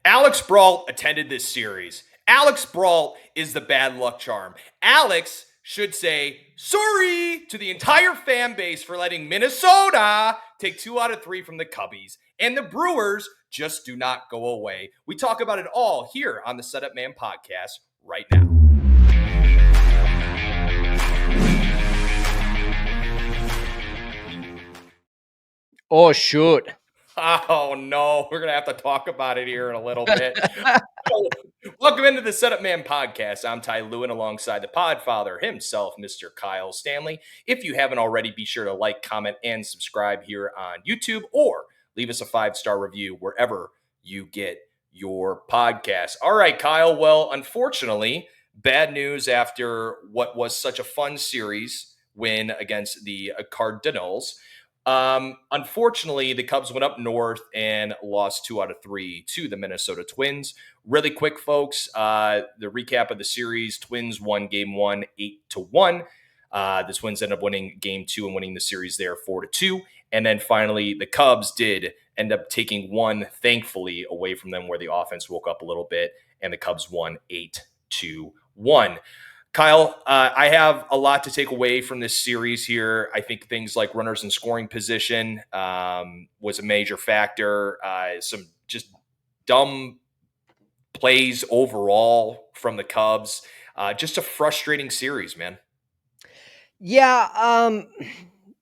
Alex Brault attended this series. Alex Brault is the bad luck charm. Alex should say sorry to the entire fan base for letting Minnesota take 2 out of 3 from the Cubbies. And the Brewers just do not go away. We talk about it all here on the Setup Man podcast right now. Oh, shoot. Oh, no. We're going to have to talk about it here in a little bit. Welcome into the Setup Man podcast. I'm Ty Lewin alongside the podfather himself, Mr. Kyle Stanley. If you haven't already, be sure to like, comment, and subscribe here on YouTube or leave us a 5-star review wherever you get your podcast. All right, Kyle. Well, unfortunately, bad news after what was such a fun series win against the Cardinals. Unfortunately, the Cubs went up north and lost 2 out of 3 to the Minnesota Twins. Really quick, folks, the recap of the series: Twins won game 1 8-1. The Twins ended up winning game 2 and winning the series there 4-2. And then finally, the Cubs did end up taking one, thankfully, away from them, where the offense woke up a little bit, and the Cubs won 8-1. Kyle, I have a lot to take away from this series here. I think things like runners in scoring position was a major factor. Some just dumb plays overall from the Cubs. Just a frustrating series, man. Yeah,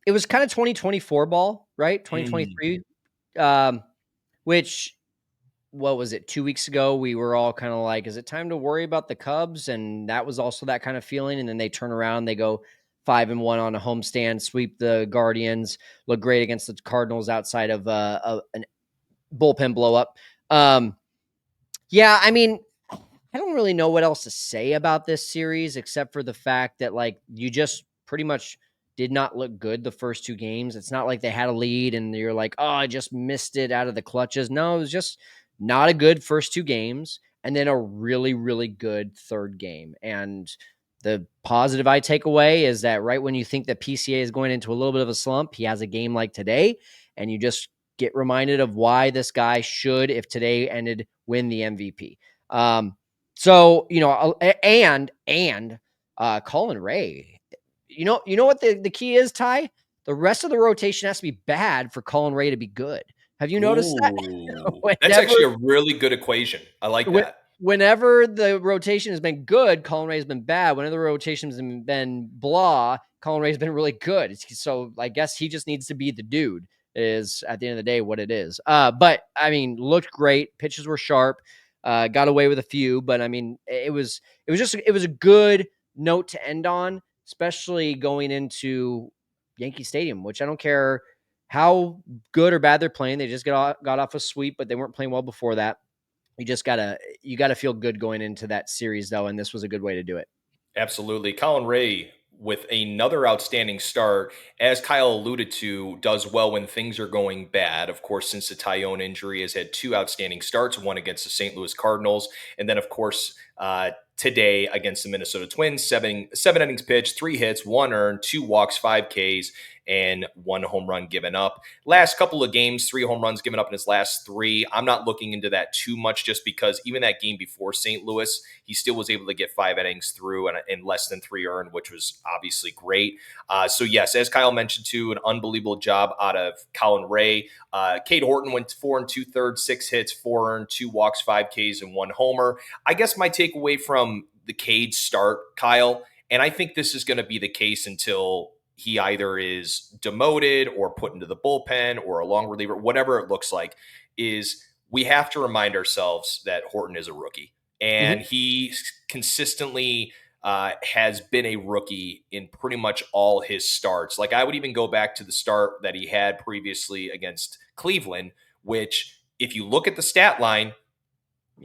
it was kind of 2024 ball, right? 2023, which, what was it, 2 weeks ago? We were all kind of like, is it time to worry about the Cubs? And that was also that kind of feeling. And then they turn around, they go 5-1 on a homestand, sweep the Guardians, look great against the Cardinals outside of a bullpen blow up. Yeah, I mean, I don't really know what else to say about this series except for the fact that, like, you just pretty much did not look good the first 2 games. It's not like they had a lead and you're like, oh, I just missed it out of the clutches. No, it was just not a good first 2 games and then a really, really good third game. And the positive I take away is that right when you think that PCA is going into a little bit of a slump, he has a game like today, and you just get reminded of why this guy should, if today ended, win the MVP. So, you know, and Colin Ray, you know what the key is, Ty? The rest of the rotation has to be bad for Colin Ray to be good. Have you noticed that? That's actually a really good equation. I like that. Whenever the rotation has been good, Colin Ray has been bad. Whenever the rotation has been blah, Colin Ray has been really good. So I guess he just needs to be the dude, is at the end of the day what it is. But I mean, looked great. Pitches were sharp. Got away with a few, but I mean, it was a good note to end on, especially going into Yankee Stadium, which I don't care how good or bad they're playing. They just got off a sweep, but they weren't playing well before that. You gotta feel good going into that series, though, and this was a good way to do it. Absolutely. Colin Ray, with another outstanding start, as Kyle alluded to, does well when things are going bad. Of course, since the Tyone injury, has had 2 outstanding starts, one against the St. Louis Cardinals, and then, of course, today against the Minnesota Twins, seven innings pitched, 3 hits, 1 earned, 2 walks, 5 Ks, and 1 home run given up. Last couple of games, 3 home runs given up in his last 3. I'm not looking into that too much, just because even that game before St. Louis, he still was able to get 5 innings through and in less than 3 earned, which was obviously great. So yes, as Kyle mentioned too, an unbelievable job out of Colin Ray. Cade Horton went 4 2/3, 6 hits, 4 earned, 2 walks, 5 Ks, and 1 homer. I guess my takeaway from the Cade start, Kyle, and I think this is going to be the case until he either is demoted or put into the bullpen or a long reliever, whatever it looks like, is we have to remind ourselves that Horton is a rookie. And he consistently has been a rookie in pretty much all his starts. Like, I would even go back to the start that he had previously against Cleveland, which, if you look at the stat line,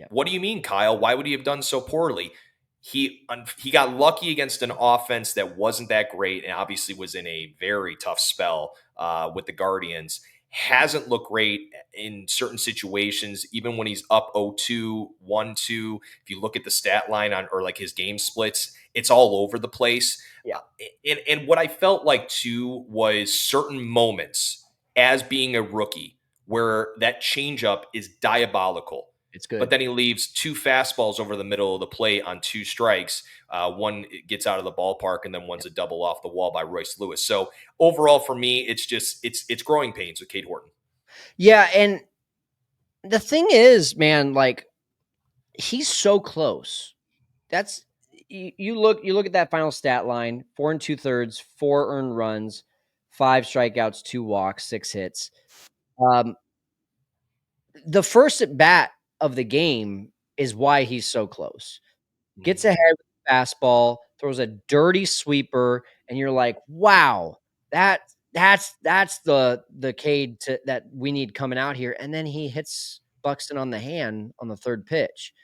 what do you mean, Kyle? Why would he have done so poorly? He got lucky against an offense that wasn't that great and obviously was in a very tough spell with the Guardians. Hasn't looked great in certain situations, even when he's up 0-2, 1-2. If you look at the stat line or like his game splits, it's all over the place. Yeah. And what I felt like too was certain moments as being a rookie where that changeup is diabolical. It's but good. then he leaves two fastballs over the middle of the plate on two strikes. One gets out of the ballpark, and then one's a double off the wall by Royce Lewis. So overall, for me, it's growing pains with Cade Horton. Yeah, and the thing is, man, like he's so close. That's you look at that final stat line: 4 2/3, 4 earned runs, 5 strikeouts, 2 walks, 6 hits. Um, the first at bat of the game is why he's so close. Gets Mhm. ahead with the fastball, throws a dirty sweeper, and you're like, "Wow, that that's the Cade that we need coming out here." And then he hits Buxton on the hand on the third pitch.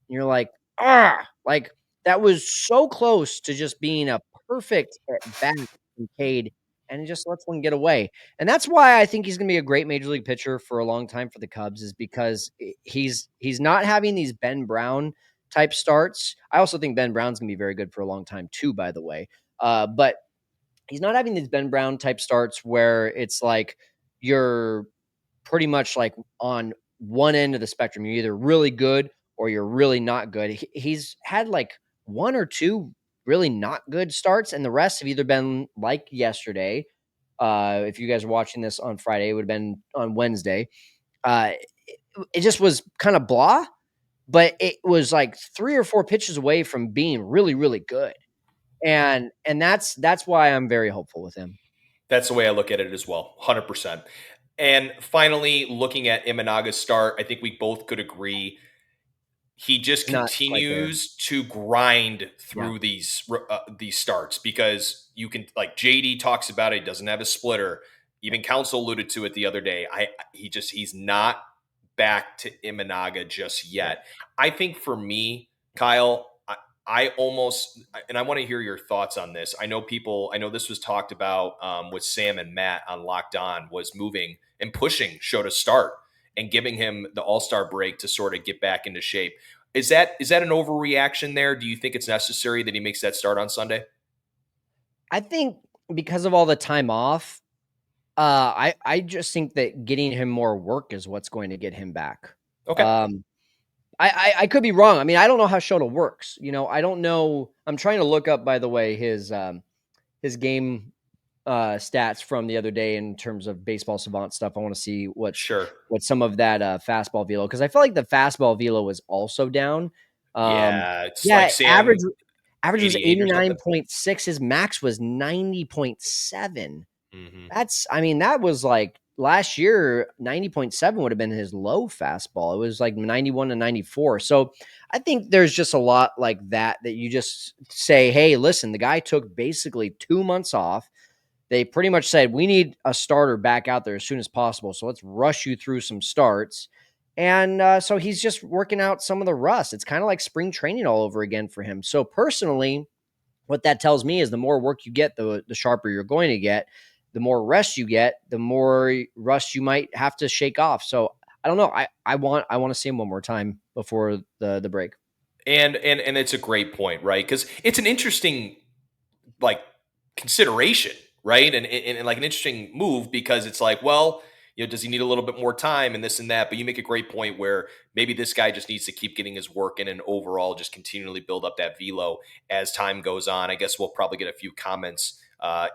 And you're like, "Ah!" Like that was so close to just being a perfect at bat from Cade, and he just lets one get away. And that's why I think he's going to be a great major league pitcher for a long time for the Cubs, is because he's not having these Ben Brown type starts. I also think Ben Brown's gonna be very good for a long time too, by the way. But he's not having these Ben Brown type starts where it's like you're pretty much like on one end of the spectrum. You're either really good or you're really not good. He's had like one or two really not good starts, and the rest have either been like yesterday. If you guys are watching this on Friday, it would have been on Wednesday. It just was kind of blah, but it was like 3 or 4 pitches away from being really, really good. And that's why I'm very hopeful with him. That's the way I look at it as well, 100%. And finally, looking at Imanaga's start, I think we both could agree he just He's not quite there. continues to grind Yeah, through these starts because you can, like JD talks about it, he doesn't have a splitter. yeah. Even Council alluded to it the other day. He's not back to Imanaga just Right. yet. I think for me, Kyle, I almost, and I want to hear your thoughts on this. I know this was talked about with Sam and Matt on Locked On, was moving and pushing Show to start and giving him the All-Star break to sort of get back into shape. Is that an overreaction there? Do you think it's necessary that he makes that start on Sunday? I think because of all the time off, I just think that getting him more work is what's going to get him back. Okay. Um, I could be wrong. I mean, I don't know how Shota works. I don't know. I'm trying to look up, by the way, his game stats from the other day in terms of baseball savant stuff. I want to see Sure. what some of that fastball velo, because I feel like the fastball velo was also down. Um, Yeah, it's like yeah, average Sam average was 88 or something. 89.6. His max was 90.7. Hmm. I mean, that was like last year, 90.7 would have been his low fastball. It was like 91 to 94. So I think there's just a lot like that you just say, hey, listen, the guy took basically 2 months off. They pretty much said, we need a starter back out there as soon as possible. So let's rush you through some starts. And so he's just working out some of the rust. It's kind of like spring training all over again for him. So personally, what that tells me is the more work you get, the sharper you're going to get. The more rest you get, the more rust you might have to shake off. So I don't know. I want to see him one more time before the break. And it's a great point, right? Because it's an interesting like consideration, right? And like an interesting move because it's like, well, does he need a little bit more time and this and that? But you make a great point where maybe this guy just needs to keep getting his work in and overall just continually build up that velo as time goes on. I guess we'll probably get a few comments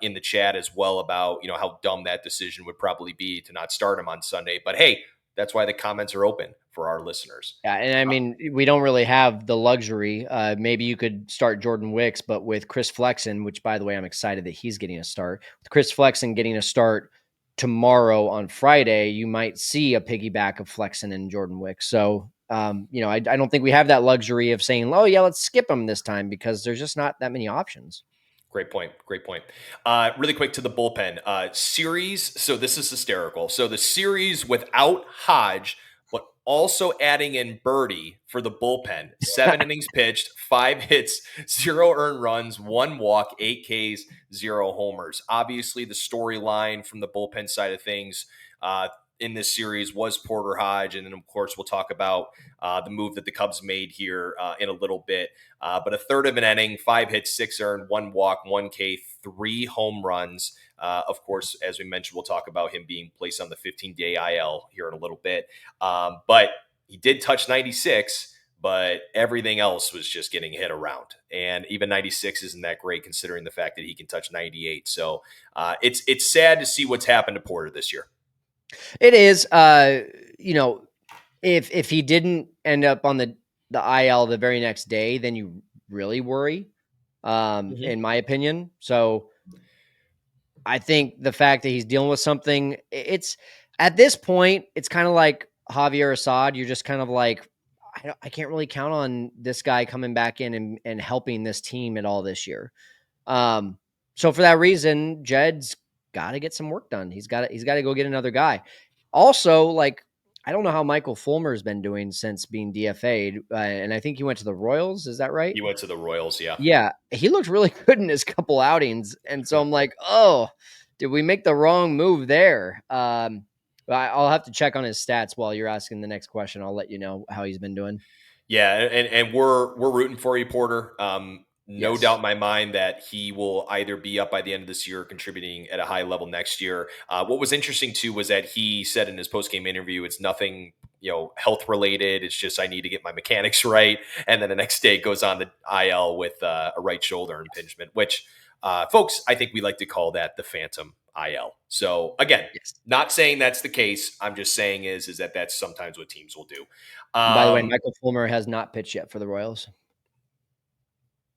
in the chat as well about how dumb that decision would probably be to not start him on Sunday. But hey, that's why the comments are open for our listeners. Yeah, and I mean, we don't really have the luxury. Maybe you could start Jordan Wicks, but with Chris Flexen, which by the way, I'm excited that he's getting a start. With Chris Flexen getting a start tomorrow on Friday, you might see a piggyback of Flexen and Jordan Wicks. So, I don't think we have that luxury of saying, "Oh yeah, let's skip him this time," because there's just not that many options. Great point. Great point. Really quick to the bullpen series. So this is hysterical. So the series without Hodge, but also adding in Birdie for the bullpen. 7 innings pitched, 5 hits, 0 earned runs, 1 walk, 8 Ks, 0 homers. Obviously, the storyline from the bullpen side of things in this series was Porter Hodge, and then of course we'll talk about the move that the Cubs made here in a little bit. But a third of an inning, 5 hits, 6 earned, 1 walk, 1 K, 3 home runs. Of course, as we mentioned, we'll talk about him being placed on the 15-day IL here in a little bit. But he did touch 96, but everything else was just getting hit around. And even 96 isn't that great considering the fact that he can touch 98. So it's sad to see what's happened to Porter this year. It is. If he didn't end up on the IL the very next day, then you really worry, Mm-hmm. in my opinion. So I think the fact that he's dealing with something, it's at this point, it's kind of like Javier Assad. You're just kind of like, I can't really count on this guy coming back in and helping this team at all this year. So for that reason, Jed's got to get some work done. He's got to go get another guy. Also, like, I don't know how Michael Fulmer's been doing since being DFA'd, and I think he went to the Royals. Is that right? He went to the Royals, yeah. Yeah, he looked really good in his couple outings, and so I'm like, oh, did we make the wrong move there? I'll have to check on his stats while you're asking the next question. I'll let you know how he's been doing. Yeah, and we're rooting for you, Porter. No doubt Yes. in my mind that he will either be up by the end of this year, or contributing at a high level next year. What was interesting too was that he said in his post game interview, "It's nothing, health related. It's just I need to get my mechanics right." And then the next day goes on the IL with a right shoulder impingement, which, folks, I think we like to call that the phantom IL. So again, Yes. not saying that's the case. I'm just saying is that that's sometimes what teams will do. And by the way, Um, Michael Fulmer has not pitched yet for the Royals.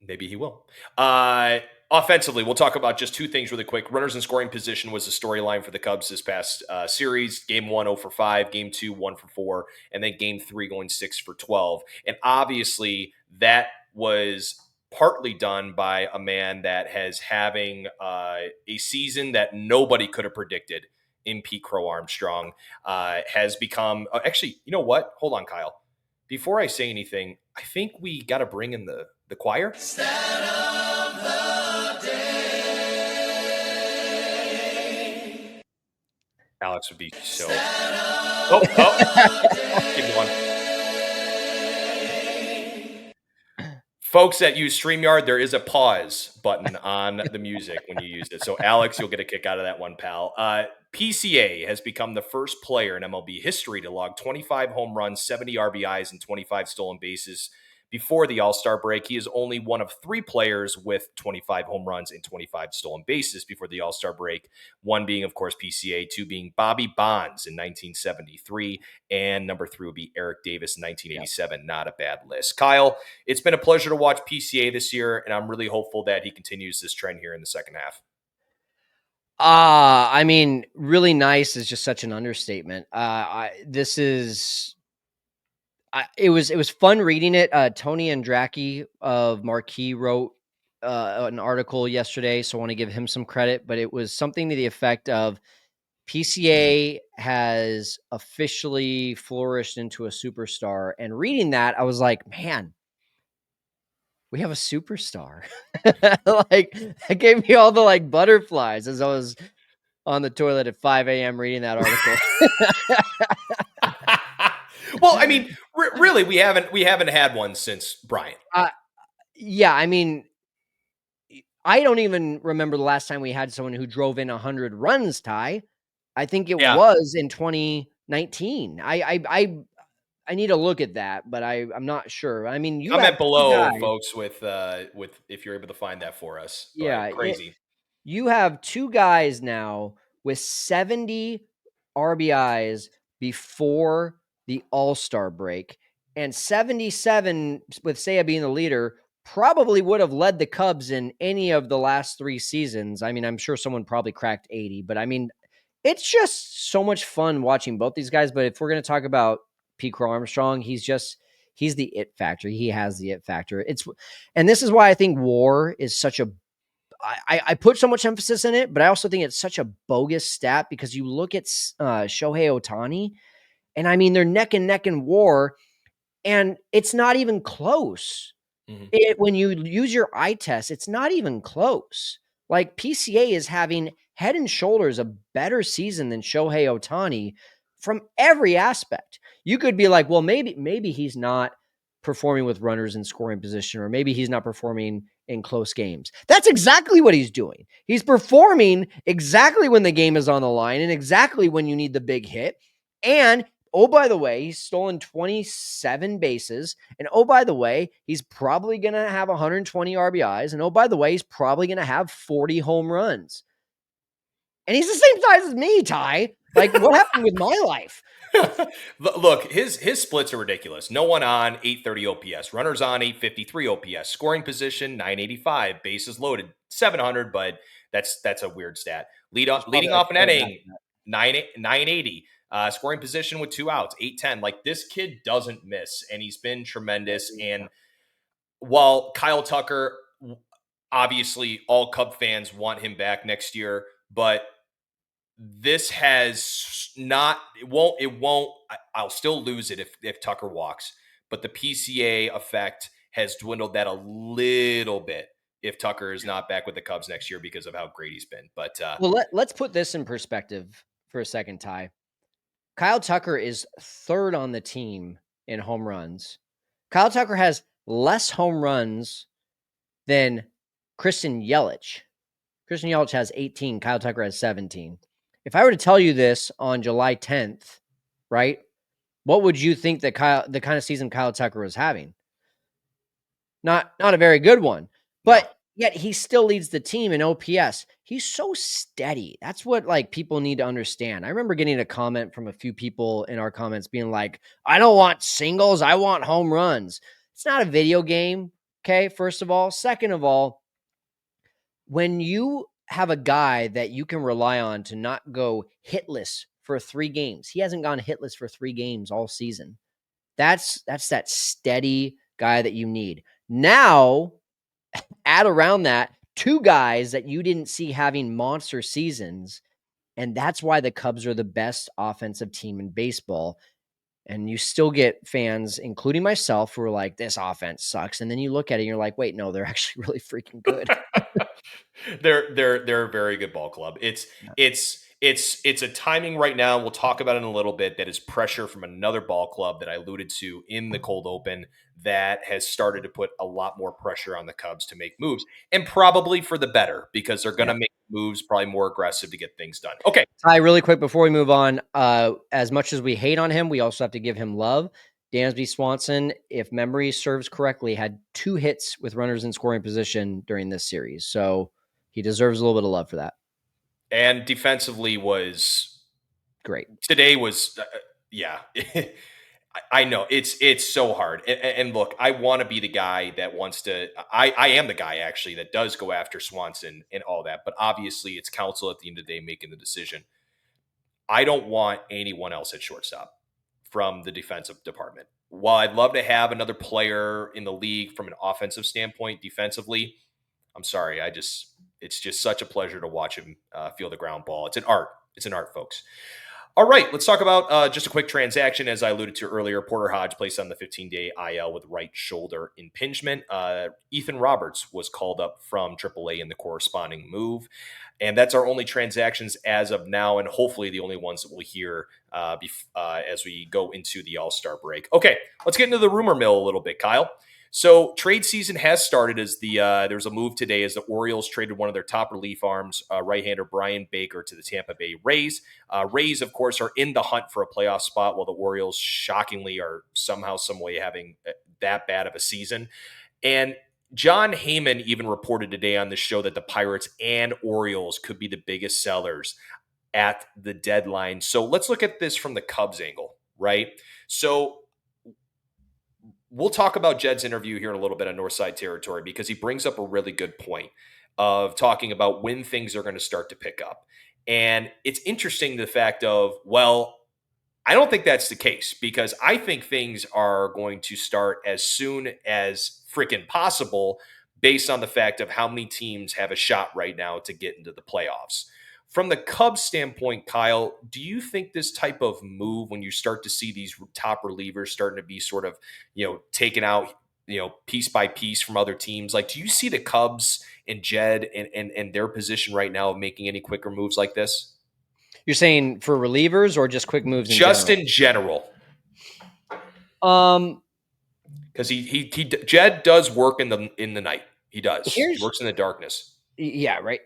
Maybe he will. Offensively, we'll talk about just two things really quick. Runners in scoring position was the storyline for the Cubs this past series. Game 1, 0 for 5. Game 2, 1 for 4. And then game 3 going 6 for 12. And obviously, that was partly done by a man that has having a season that nobody could have predicted in Pete Crow Armstrong. Has become actually, you know what? Hold on, Kyle. Before I say anything, I think we got to bring in the choir. Stat of the day. Alex would be so. Keep going. Folks that use StreamYard, there is a pause button on the music when you use it. So, Alex, you'll get a kick out of that one, pal. PCA has become the first player in MLB history to log 25 home runs, 70 RBIs, and 25 stolen bases before the All-Star break. He is only one of 3 players with 25 home runs and 25 stolen bases before the All-Star break. One being, of course, PCA, 2 being Bobby Bonds in 1973, and number 3 would be Eric Davis in 1987. Yep. Not a bad list. Kyle, it's been a pleasure to watch PCA this year, and I'm really hopeful that he continues this trend here in the second half. I mean, really nice is just such an understatement. It was fun reading it. Tony Andracki of Marquee wrote an article yesterday, so I want to give him some credit, but it was something to the effect of PCA has officially flourished into a superstar. And reading that, I was like, man, we have a superstar. Like, that gave me all the like butterflies as I was on the toilet at 5 a.m. reading that article. Well, I mean, really, we haven't had one since Bryant. Yeah, I mean, I don't even remember the last time we had someone who drove in 100 runs, Ty. I think it was in 2019. I need to look at that, but I'm not sure. I mean, you comment have below, folks, with if you're able to find that for us. Yeah, But crazy. You have 2 guys now with 70 RBIs before the All-Star break, and 77 with Seiya being the leader probably would have led the Cubs in any of the last 3 seasons. I mean, I'm sure someone probably cracked 80, but I mean, it's just so much fun watching both these guys. But if we're going to talk about Pete Crow Armstrong, he's the it factor. He has the it factor. And this is why I think WAR is such a I put so much emphasis in it, but I also think it's such a bogus stat because you look at Shohei Ohtani, and I mean, they're neck and neck in WAR, and it's not even close. Mm-hmm. When you use your eye test, it's not even close. Like, PCA is having head and shoulders a better season than Shohei Ohtani from every aspect. You could be like, well, maybe he's not performing with runners in scoring position, or maybe he's not performing in close games. That's exactly what he's doing. He's performing exactly when the game is on the line and exactly when you need the big hit. And oh, by the way, he's stolen 27 bases. And oh, by the way, he's probably going to have 120 RBIs. And oh, by the way, he's probably going to have 40 home runs. And he's the same size as me, Ty. Like, what happened with my life? Look, his splits are ridiculous. No one on 830 OPS, runners on 853 OPS, scoring position 985, bases loaded 700, but that's a weird stat. Leading off an inning 980, scoring position with 2 outs 810. Like, this kid doesn't miss, and he's been tremendous. And while Kyle Tucker, obviously all Cub fans want him back next year, but this has not, it won't I'll still lose it if Tucker walks, but the PCA effect has dwindled that a little bit if Tucker is not back with the Cubs next year because of how great he's been. But Well, let's put this in perspective for a second, Ty. Kyle Tucker is third on the team in home runs. Kyle Tucker has less home runs than Christian Yelich. Christian Yelich has 18. Kyle Tucker has 17. If I were to tell you this on July 10th, right, what would you think that the kind of season Kyle Tucker was having? Not a very good one, but yet he still leads the team in OPS. He's so steady. That's what like people need to understand. I remember getting a comment from a few people in our comments being like, I don't want singles, I want home runs. It's not a video game, okay? First of all. Second of all, when you have a guy that you can rely on to not go hitless for 3 games. He hasn't gone hitless for 3 games all season. That's that steady guy that you need. Now, add around that 2 guys that you didn't see having monster seasons, and that's why the Cubs are the best offensive team in baseball. And you still get fans, including myself, who are like, this offense sucks. And then you look at it and you're like, wait, no, they're actually really freaking good. they're a very good ball club. It's a timing right now. We'll talk about it in a little bit. That is pressure from another ball club that I alluded to in the cold open that has started to put a lot more pressure on the Cubs to make moves, and probably for the better because they're going to make moves probably more aggressive to get things done. Okay. Ty, really quick before we move on, as much as we hate on him, we also have to give him love. Dansby Swanson, if memory serves correctly, had 2 hits with runners in scoring position during this series. So he deserves a little bit of love for that. And defensively was great. Today was, yeah. I know it's so hard. And look, I want to be the guy that wants to, I am the guy actually that does go after Swanson and all that. But obviously it's counsel at the end of the day making the decision. I don't want anyone else at shortstop from the defensive department. While I'd love to have another player in the league from an offensive standpoint, defensively, I'm sorry. It's just such a pleasure to watch him feel the ground ball. It's an art. It's an art, folks. All right, let's talk about just a quick transaction. As I alluded to earlier, Porter Hodge placed on the 15-day IL with right shoulder impingement. Ethan Roberts was called up from AAA in the corresponding move. And that's our only transactions as of now, and hopefully the only ones that we'll hear as we go into the All-Star break. Okay, let's get into the rumor mill a little bit, Kyle. So trade season has started as there's a move today as the Orioles traded one of their top relief arms, right-hander Brian Baker, to the Tampa Bay Rays. Rays, of course, are in the hunt for a playoff spot, while the Orioles shockingly are somehow, some way having that bad of a season. And John Heyman even reported today on the show that the Pirates and Orioles could be the biggest sellers at the deadline. So let's look at this from the Cubs angle, right? So we'll talk about Jed's interview here in a little bit on Northside Territory because he brings up a really good point of talking about when things are going to start to pick up. And it's interesting the fact of, well, I don't think that's the case because I think things are going to start as soon as freaking possible based on the fact of how many teams have a shot right now to get into the playoffs. From the Cubs standpoint, Kyle, do you think this type of move, when you start to see these top relievers starting to be sort of, taken out, piece by piece from other teams, like, do you see the Cubs and Jed and their position right now of making any quicker moves like this? You're saying for relievers or just quick moves in just general? in general? Because Jed does work in the night. He does. He works in the darkness. Yeah, right.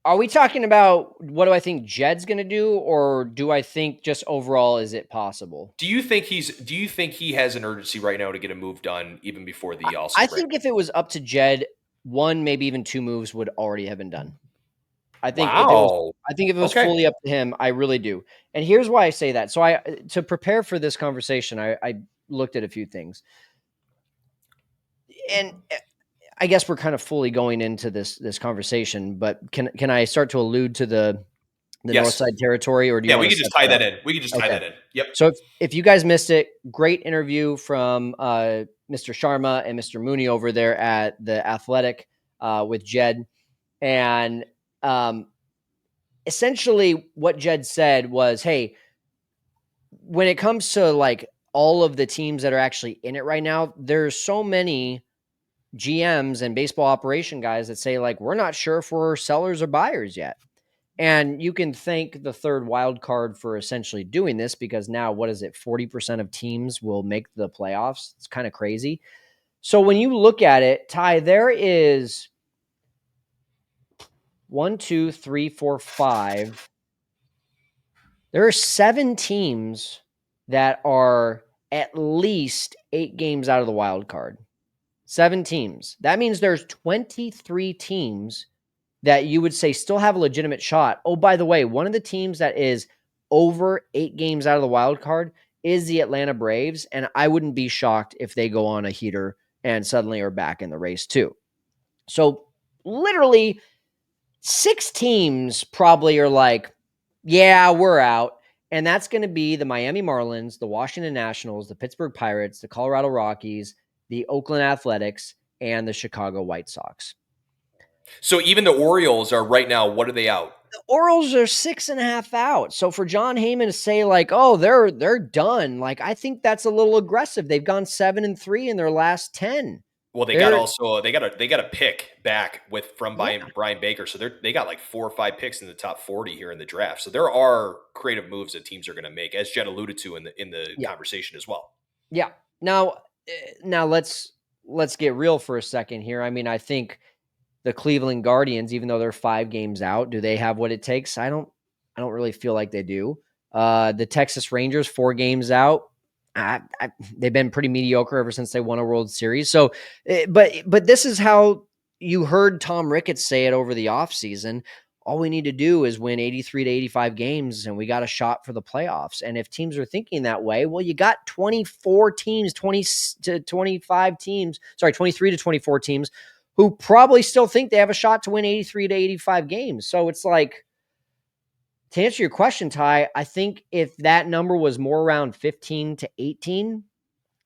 Are we talking about what do I think Jed's going to do, or do I think just overall is it possible? Do you think he has an urgency right now to get a move done even before the I All-Star break? think if it was up to Jed, one, maybe even two moves would already have been done. Wow. I think if it was Okay. fully up to him, I really do. And here's why I say that. So I to prepare for this conversation, I looked at a few things. And I guess we're kind of fully going into this conversation, but can I start to allude to the North Yes. Side territory, or do you Yeah, want we to could just set tie that that up? in. We could just tie Okay. that in. Yep. So if you guys missed it, great interview from Mr. Sharma and Mr. Mooney over there at the Athletic with Jed. And essentially what Jed said was, hey, when it comes to like all of the teams that are actually in it right now, there's so many GMs and baseball operation guys that say like we're not sure if we're sellers or buyers yet. And you can thank the third wild card for essentially doing this because now what is it? 40% of teams will make the playoffs. It's kind of crazy. So when you look at it, Ty, there is one, two, three, four, five. There are seven teams that are at least 8 games out of the wild card. Seven teams. That means there's 23 teams that you would say still have a legitimate shot. Oh, by the way, one of the teams that is over 8 games out of the wild card is the Atlanta Braves. And I wouldn't be shocked if they go on a heater and suddenly are back in the race too. So literally 6 teams probably are like, yeah, we're out. And that's going to be the Miami Marlins, the Washington Nationals, the Pittsburgh Pirates, the Colorado Rockies, the Oakland Athletics, and the Chicago White Sox. So even the Orioles are right now, what are they out? The Orioles are 6.5 out. So for John Heyman to say like, oh, they're done, like I think that's a little aggressive. They've gone 7-3 in their last 10. Well, They're they got a pick back with from yeah, Brian Baker. So they got like 4 or 5 picks in the top 40 here in the draft. So there are creative moves that teams are going to make, as Jed alluded to in the yeah, conversation as well. yeah. Now, now let's get real for a second here. I mean, I think the Cleveland Guardians, even though they're 5 games out, do they have what it takes? I don't really feel like they do. The Texas Rangers, 4 games out. They've been pretty mediocre ever since they won a World Series. So, but this is how you heard Tom Ricketts say it over the offseason. All we need to do is win 83 to 85 games, and we got a shot for the playoffs. And if teams are thinking that way, well, you got 24 teams, 20 to 25 teams, sorry, 23 to 24 teams who probably still think they have a shot to win 83 to 85 games. So it's like, to answer your question, Ty, I think if that number was more around 15 to 18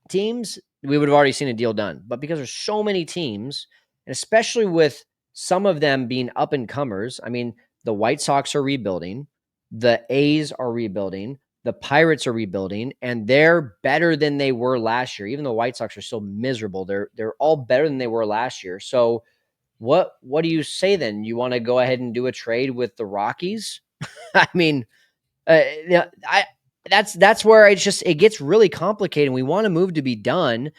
teams, we would have already seen a deal done. But because there's so many teams, and especially with some of them being up and comers, I mean, the White Sox are rebuilding, the A's are rebuilding, the Pirates are rebuilding, and they're better than they were last year. Even though the White Sox are still miserable, they're all better than they were last year. So what do you say then? You want to go ahead and do a trade with the Rockies? I mean, yeah, I that's where it gets really complicated. We want to move to be done,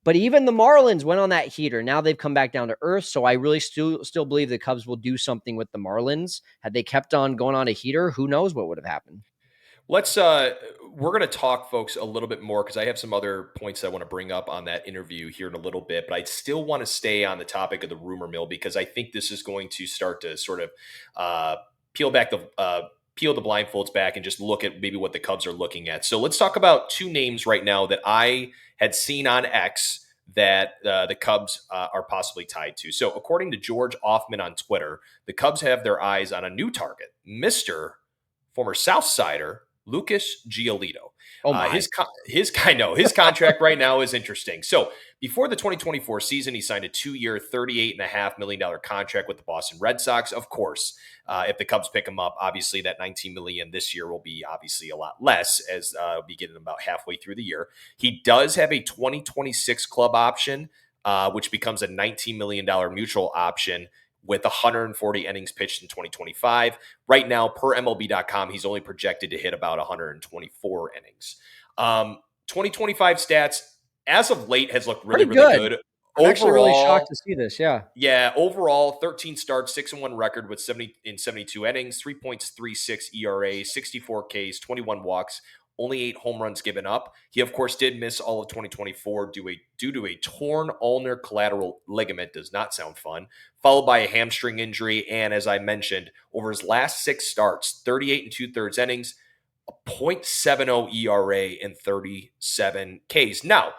but even the Marlins went on that heater. Now they've come back down to earth. So I really still believe the Cubs will do something with the Marlins. Had they kept on going on a heater, who knows what would have happened? Let's we're going to talk folks a little bit more because I have some other points I want to bring up on that interview here in a little bit, but I still want to stay on the topic of the rumor mill because I think this is going to start to sort of uh, peel back the peel the blindfolds back and just look at maybe what the Cubs are looking at. So let's talk about two names right now that I had seen on X that the Cubs are possibly tied to. So according to George Offman on Twitter, the Cubs have their eyes on a new target, Mister former Southsider Lucas Giolito. Oh my. I know his contract right now is interesting. So before the 2024 season, he signed a 2-year, $38.5 million contract with the Boston Red Sox. Of course, if the Cubs pick him up, obviously that $19 million this year will be obviously a lot less as we get about halfway through the year. He does have a 2026 club option, which becomes a $19 million mutual option with 140 innings pitched in 2025. Right now, per MLB.com, he's only projected to hit about 124 innings. 2025 stats as of late has looked really, Pretty really good. good. I'm actually really shocked Overall, to see this. Yeah. yeah, overall, 13 starts, 6-1 record with 70 in 72 innings, 3.36 ERA, 64 Ks, 21 walks, only 8 home runs given up. He, of course, did miss all of 2024 due to a torn ulnar collateral ligament. Does not sound fun. Followed by a hamstring injury. And as I mentioned, over his last 6 starts, 38 and two-thirds innings, a .70 ERA, and 37 Ks. Now,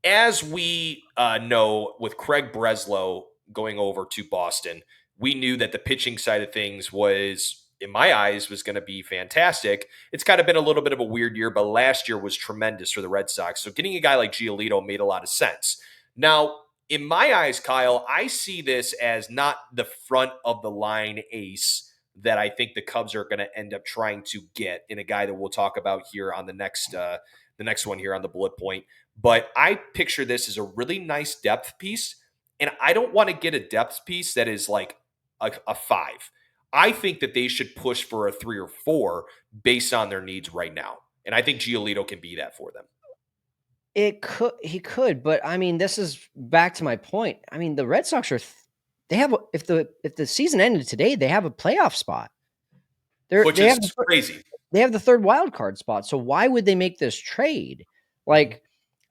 as we know, with Craig Breslow going over to Boston, we knew that the pitching side of things was, in my eyes, was going to be fantastic. It's kind of been a little bit of a weird year, but last year was tremendous for the Red Sox. So getting a guy like Giolito made a lot of sense. Now, in my eyes, Kyle, I see this as not the front of the line ace that I think the Cubs are going to end up trying to get in a guy that we'll talk about here on the next one here on the bullet point. But I picture this as a really nice depth piece. And I don't want to get a depth piece that is like a 5. I think that they should push for a 3 or 4 based on their needs right now. And I think Giolito can be that for them. He could, but I mean, this is back to my point. I mean, the Red Sox they have if the season ended today, they have a playoff spot. Which They is have crazy. they have the third wild card spot. So why would they make this trade? Like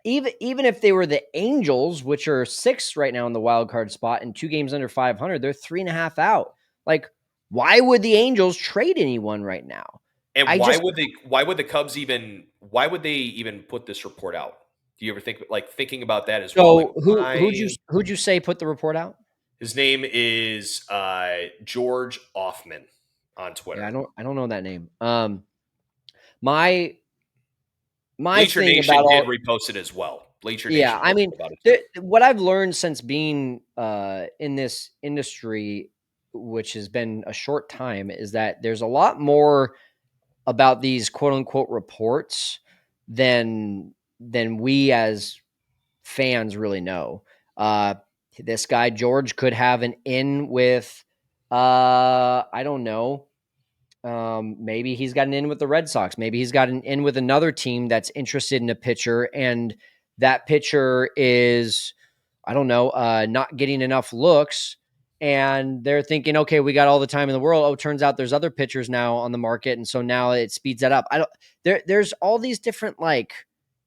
even if they were the Angels, which are 6th right now in the wild card spot and 2 games under 500, they're 3.5 out. Like, why would the Angels trade anyone right now? And I just why would the Cubs why would they even put this report out? Do you ever think like thinking about that as well? Like so why who'd you say put the report out? his name is George Offman on Yeah, Twitter. I don't know that name. My Bleacher thing about Nation did all repost it as well. Bleacher yeah, Nation I mean, posted about it too. what I've learned since being in this industry, which has been a short time, is that there's a lot more about these quote unquote reports than we as fans really know. Uh, this guy George could have an in with I don't know. Maybe he's got an in with the Red Sox. Maybe he's got an in with another team that's interested in a pitcher, and that pitcher is, I don't know, not getting enough looks. And they're thinking, okay, we got all the time in the world. Oh, turns out there's other pitchers now on the market, and so now it speeds that up. I don't. There's all these different like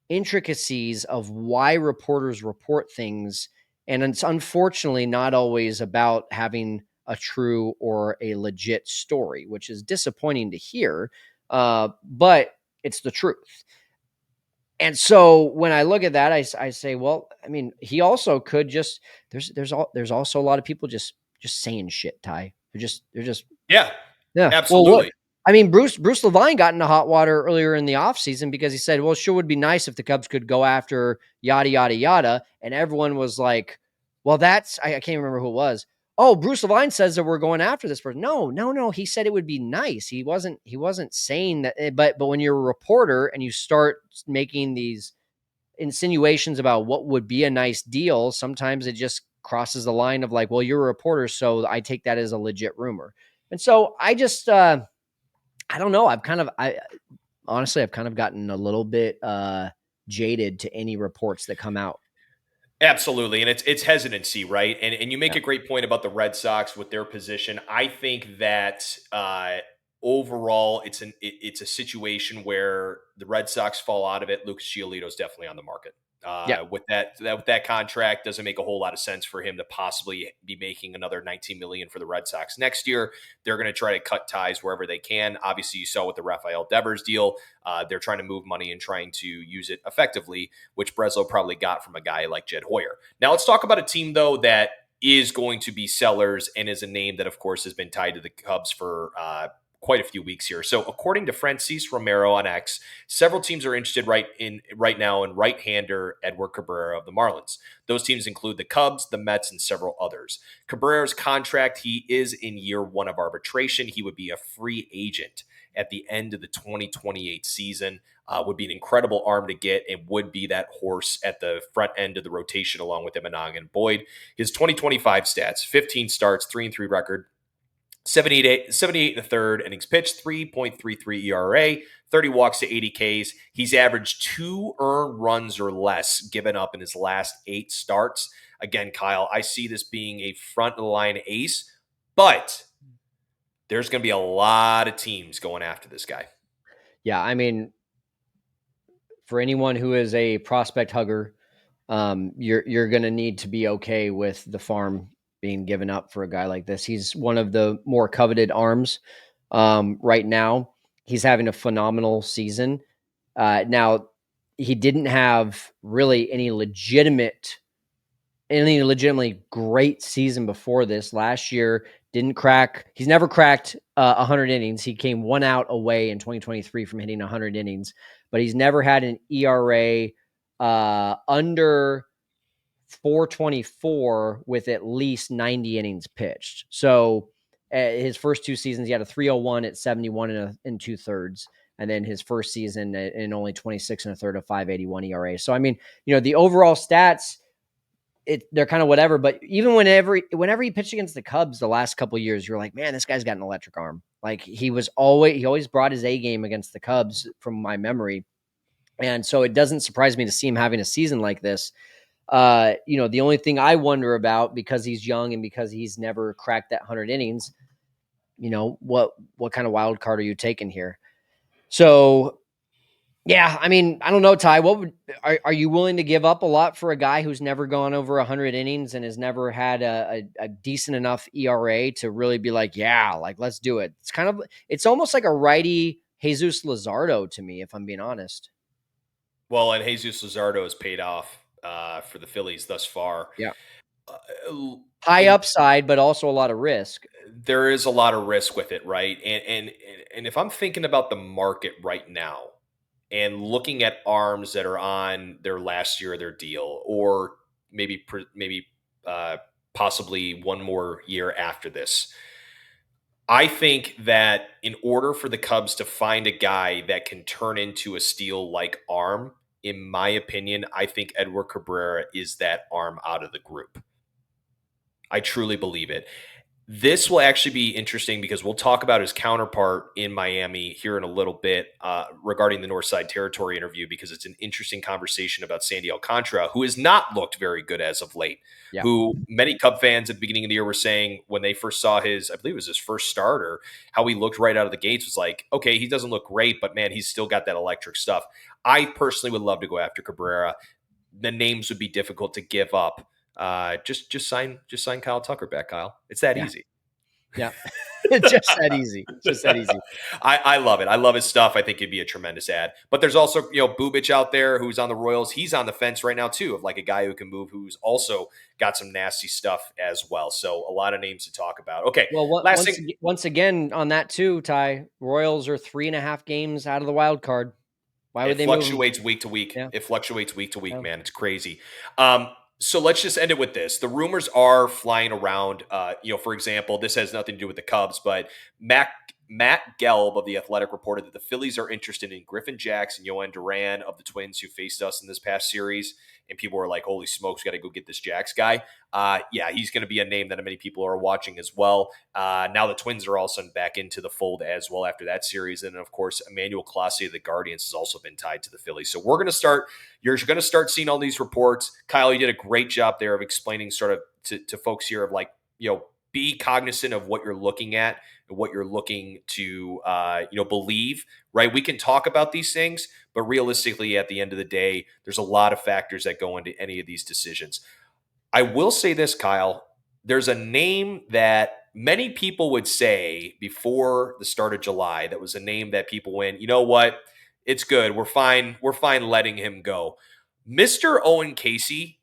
intricacies of why reporters report things, and it's unfortunately not always about having a true or a legit story, which is disappointing to hear, but it's the truth. And so when I look at that, I say, well, I mean, he also could just there's also a lot of people just saying shit. Ty, they're just Yeah, yeah. Well, what absolutely. I mean, Bruce Levine got into hot water earlier in the offseason because he said, well, sure would be nice if the Cubs could go after yada, yada, yada. And everyone was like, well, I can't remember who it was. Oh, Bruce Levine says that we're going after this person. No, no, no. He said it would be nice. He wasn't saying that, but when you're a reporter and you start making these insinuations about what would be a nice deal, sometimes it just crosses the line of like, well, you're a reporter, so I take that as a legit rumor. And so I just I don't know. I honestly I've kind of gotten a little bit jaded to any reports that come out. Absolutely, and it's hesitancy, right? And you make Yeah. a great point about the Red Sox with their position. I think that overall, it's a situation where the Red Sox fall out of it. Lucas Giolito is definitely on the market. Yeah. With that contract, doesn't make a whole lot of sense for him to possibly be making another 19 million for the Red Sox next year. They're going to try to cut ties wherever they can. Obviously, you saw with the Rafael Devers deal, they're trying to move money and trying to use it effectively, which Breslow probably got from a guy like Jed Hoyer. Now, let's talk about a team, though, that is going to be sellers and is a name that, of course, has been tied to the Cubs for quite a few weeks here. So, according to Francis Romero on X, several teams are interested right now in right-hander Edward Cabrera of the Marlins. Those teams include the Cubs, the Mets, and several others. Cabrera's contract, he is in year 1 of arbitration. He would be a free agent at the end of the 2028 season. Would be an incredible arm to get and would be that horse at the front end of the rotation along with Imanaga and Boyd. His 2025 stats, 15 starts, 3-3 record, 78 and a third innings pitched, 3.33 ERA, 30 walks to 80 Ks. He's averaged 2 earned runs or less given up in his last 8 starts. Again, Kyle, I see this being a front of the line ace, but there's going to be a lot of teams going after this guy. Yeah, I mean, for anyone who is a prospect hugger, you're going to need to be okay with the farm being given up for a guy like this. He's one of the more coveted arms right now. He's having a phenomenal season. Now, he didn't have really any legitimately great season before this. Last year, didn't crack. He's never cracked 100 innings. He came 1 out away in 2023 from hitting 100 innings, but he's never had an ERA under 424 with at least 90 innings pitched. So his first 2 seasons, he had a 301 at 71 and 2/3. And then his first season in only 26 and a third, of 581 ERA. So, I mean, the overall stats, they're kind of whatever. But even whenever he pitched against the Cubs the last couple of years, you're like, man, this guy's got an electric arm. Like he always brought his A game against the Cubs from my memory. And so it doesn't surprise me to see him having a season like this. The only thing I wonder about, because he's young and because he's never cracked that 100 innings, what kind of wild card are you taking here? So, yeah, I mean, I don't know, Ty. Are you willing to give up a lot for a guy who's never gone over 100 innings and has never had a decent enough ERA to really be like, yeah, like let's do it? It's almost like a righty Jesus Luzardo to me, if I'm being honest. Well, and Jesus Luzardo has paid off for the Phillies thus far. Yeah, Uh, high in, upside, but also a lot of risk. there is a lot of risk with it, right? And if I'm thinking about the market right now and looking at arms that are on their last year of their deal, or maybe possibly one more year after this, I think that in order for the Cubs to find a guy that can turn into a steel like arm, in my opinion, I think Edward Cabrera is that arm out of the group. I truly believe it. This will actually be interesting because we'll talk about his counterpart in Miami here in a little bit regarding the Northside Territory interview, because it's an interesting conversation about Sandy Alcantara, who has not looked very good as of late, Yeah. who many Cub fans at the beginning of the year were saying when they first saw his, I believe it was his first starter, how he looked right out of the gates was like, okay, he doesn't look great, but man, he's still got that electric stuff. I personally would love to go after Cabrera. The names would be difficult to give up. Just sign Kyle Tucker back, Kyle. It's that Yeah. easy. Yeah. Just that easy. Just that easy. I love it. I love his stuff. I think it'd be a tremendous ad. But there's also, Bubic out there who's on the Royals. He's on the fence right now too, of like a guy who can move, who's also got some nasty stuff as well. So a lot of names to talk about. Okay. Well, Last thing. once again on that too, Ty, Royals are 3.5 games out of the wild card. Why would It they move them? fluctuates week to week. Yeah. It fluctuates week to week, Yeah. man. It's crazy. So let's just end it with this. The rumors are flying around. For example, this has nothing to do with the Cubs, but Matt Gelb of The Athletic reported that the Phillies are interested in Griffin Jackson, Yohan Duran of the Twins, who faced us in this past series. And people were like, holy smokes, got to go get this Jax guy. Yeah, he's going to be a name that many people are watching as well. Now the Twins are also back into the fold as well after that series. And of course, Emmanuel Clase of the Guardians has also been tied to the Phillies. So you're going to start seeing all these reports. Kyle, you did a great job there of explaining sort of to folks here of like, be cognizant of what you're looking at and what you're looking to, believe, right? We can talk about these things, but realistically, at the end of the day, there's a lot of factors that go into any of these decisions. I will say this, Kyle, there's a name that many people would say before the start of July. That was a name that people went, you know what? It's good. We're fine. We're fine letting him go. Mr. Owen Casey,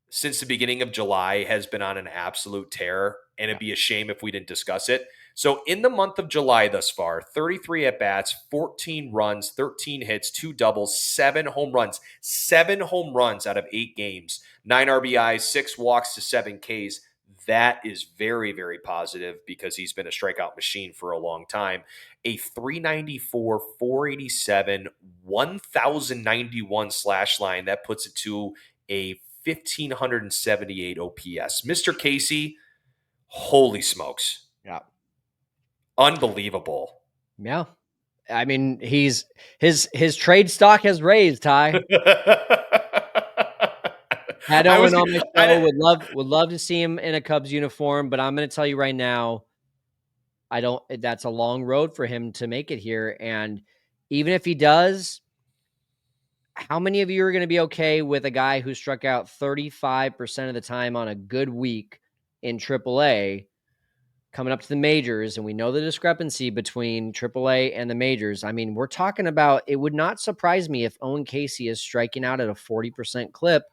since the beginning of July, has been on an absolute tear, and it'd be a shame if we didn't discuss it. So in the month of July thus far, 33 at-bats, 14 runs, 13 hits, 2 doubles, 7 home runs. 7 home runs out of 8 games. 9 RBIs, 6 walks to 7 Ks. That is very, very positive because he's been a strikeout machine for a long time. A 394, 487, 1,091 slash line. That puts it to a 1,578 OPS. Mr. Casey, holy smokes. Yeah. Unbelievable. Yeah. I mean, his trade stock has raised, Ty. Had I Owen was, on my show. I, Would love to see him in a Cubs uniform, but I'm going to tell you right now, I don't. That's a long road for him to make it here. And even if he does, how many of you are going to be okay with a guy who struck out 35% of the time on a good week in AAA coming up to the majors? And we know the discrepancy between AAA and the majors. I mean, we're talking about, it would not surprise me if Owen Casey is striking out at a 40% clip,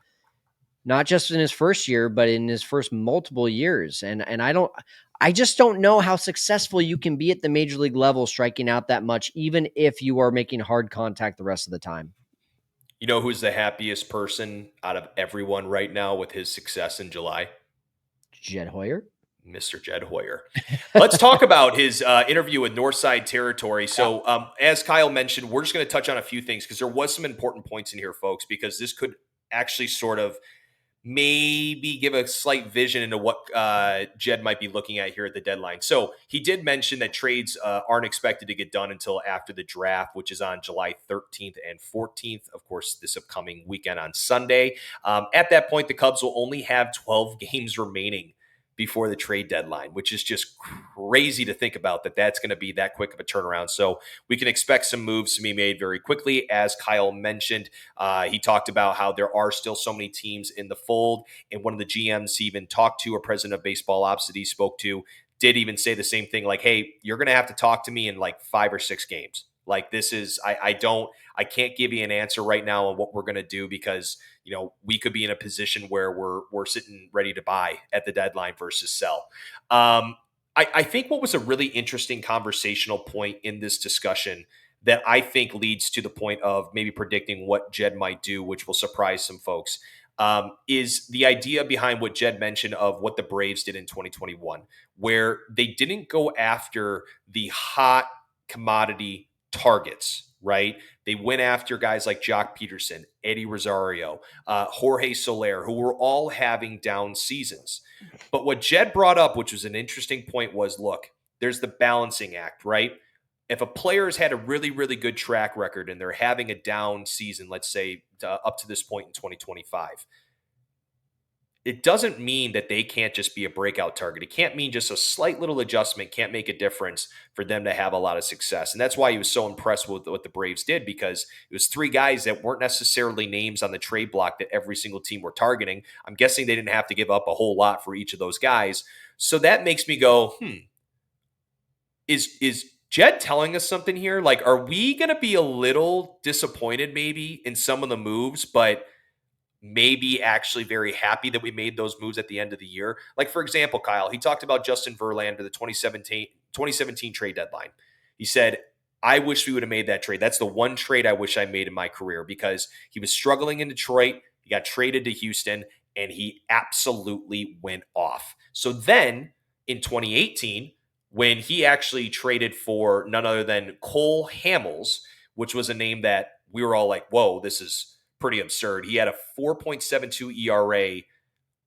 not just in his first year, but in his first multiple years. And I just don't know how successful you can be at the major league level striking out that much, even if you are making hard contact the rest of the time. you know who's the happiest person out of everyone right now with his success in July? Jed Hoyer. Mr. Jed Hoyer. Let's talk about his interview with Northside Territory. Yeah. So, as Kyle mentioned, we're just going to touch on a few things because there was some important points in here, folks, because this could actually sort of maybe give a slight vision into what Jed might be looking at here at the deadline. So he did mention that trades aren't expected to get done until after the draft, which is on July 13th and 14th. Of course, this upcoming weekend on Sunday. At that point, the Cubs will only have 12 games remaining before the trade deadline, which is just crazy to think about that that's going to be that quick of a turnaround. So we can expect some moves to be made very quickly. As Kyle mentioned, he talked about how there are still so many teams in the fold. And one of the GMs he even talked to, or president of baseball ops that he spoke to, did even say the same thing, like, hey, you're going to have to talk to me in like 5 or 6 games. Like, this is, I can't give you an answer right now on what we're going to do because, we could be in a position where we're sitting ready to buy at the deadline versus sell. I think what was a really interesting conversational point in this discussion that I think leads to the point of maybe predicting what Jed might do, which will surprise some folks, is the idea behind what Jed mentioned of what the Braves did in 2021, where they didn't go after the hot commodity targets, right? They went after guys like Jock Peterson, Eddie Rosario, Jorge Soler, who were all having down seasons. But what Jed brought up, which was an interesting point, was look, there's the balancing act, right? If a player's had a really, really good track record and they're having a down season, let's say up to this point in 2025, it doesn't mean that they can't just be a breakout target. It can't mean just a slight little adjustment can't make a difference for them to have a lot of success. And that's why he was so impressed with what the Braves did, because it was 3 guys that weren't necessarily names on the trade block that every single team were targeting. I'm guessing they didn't have to give up a whole lot for each of those guys. So that makes me go, is Jed telling us something here? Like, are we going to be a little disappointed maybe in some of the moves, but maybe actually very happy that we made those moves at the end of the year? Like, for example, Kyle, he talked about Justin Verlander, the 2017 trade deadline. He said, I wish we would have made that trade. That's the one trade I wish I made in my career because he was struggling in Detroit. He got traded to Houston and he absolutely went off. So then in 2018, when he actually traded for none other than Cole Hamels, which was a name that we were all like, whoa, this is pretty absurd. He had a 4.72 ERA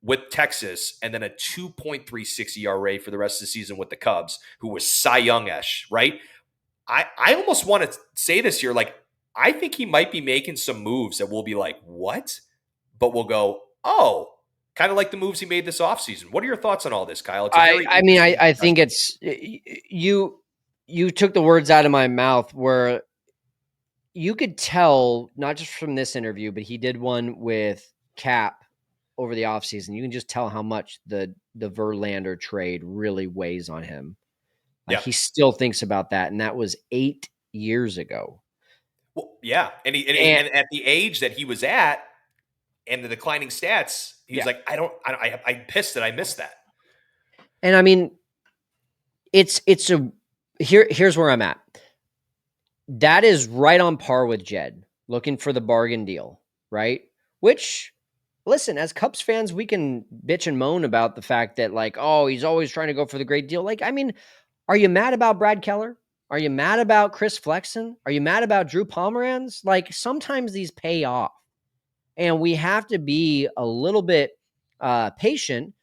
with Texas and then a 2.36 ERA for the rest of the season with the Cubs, who was Cy Young-ish, right? I almost want to say this here, like, I think he might be making some moves that we'll be like, what? But we'll go, oh, kind of like the moves he made this offseason. What are your thoughts on all this, Kyle? It's a very I mean, interesting I discussion. think it's you took the words out of my mouth where you could tell, not just from this interview, but he did one with Cap over the offseason. You can just tell how much the Verlander trade really weighs on him. Like, Yeah. he still thinks about that, and that was 8 years ago. Well, yeah. And And at the age that he was at and the declining stats, he was yeah, like, I'm pissed that I missed that. and I mean, it's a here's where I'm at. That is right on par with Jed looking for the bargain deal, right? Which, listen, as Cubs fans, we can bitch and moan about the fact that, like, oh, he's always trying to go for the great deal. Like, I mean, are you mad about Brad Keller? Are you mad about Chris Flexen? Are you mad about Drew Pomeranz? Like, sometimes these pay off, and we have to be a little bit patient.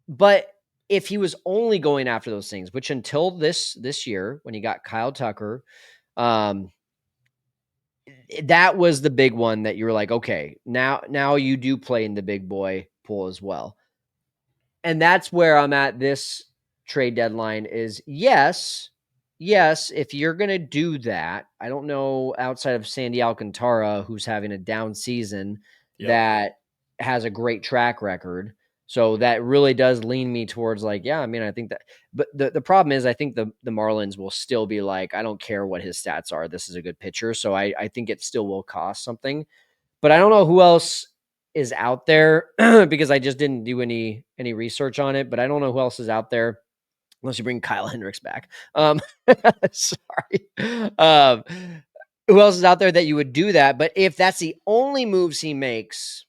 But if he was only going after those things, which until this year, when you got Kyle Tucker, That was the big one that you were like, okay, now you do play in the big boy pool as well. And that's where I'm at this trade deadline is yes, if you're going to do that, I don't know outside of Sandy Alcantara, who's having a down season, Yep. that has a great track record. So that really does lean me towards like, yeah, I mean, I think that, but the problem is I think the Marlins will still be like, I don't care what his stats are. This is a good pitcher. So I think it still will cost something, but I don't know who else is out there because I just didn't do any research on it, but I don't know who else is out there unless you bring Kyle Hendricks back. Sorry. Um, who else is out there that you would do that? But if that's the only moves he makes,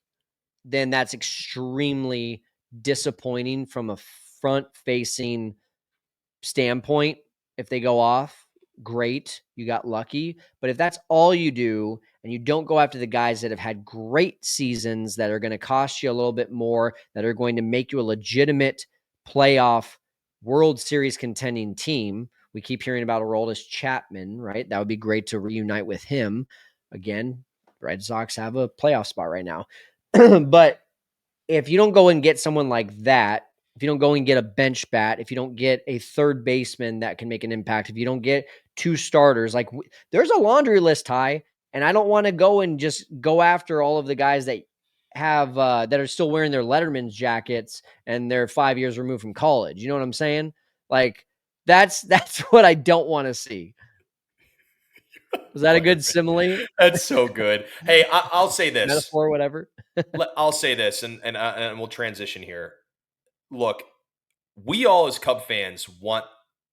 then that's extremely disappointing from a front facing standpoint. If they go off, great, you got lucky. But if that's all you do and you don't go after the guys that have had great seasons that are going to cost you a little bit more, that are going to make you a legitimate playoff World Series contending team. We keep hearing about Aroldis Chapman, right? That would be great to reunite with him. Again, Red Sox have a playoff spot right now. But if you don't go and get someone like that, if you don't go and get a bench bat, if you don't get a third baseman that can make an impact, if you don't get two starters, like there's a laundry list, Ty, and I don't want to go and just go after all of the guys that have that are still wearing their Letterman's jackets and they're 5 years removed from college. You know what I'm saying? Like that's what I don't want to see. Was that a good Letterman. simile, That's so good. Hey, I'll say this. metaphor, whatever? I'll say this, and we'll transition here. Look, we all as Cub fans want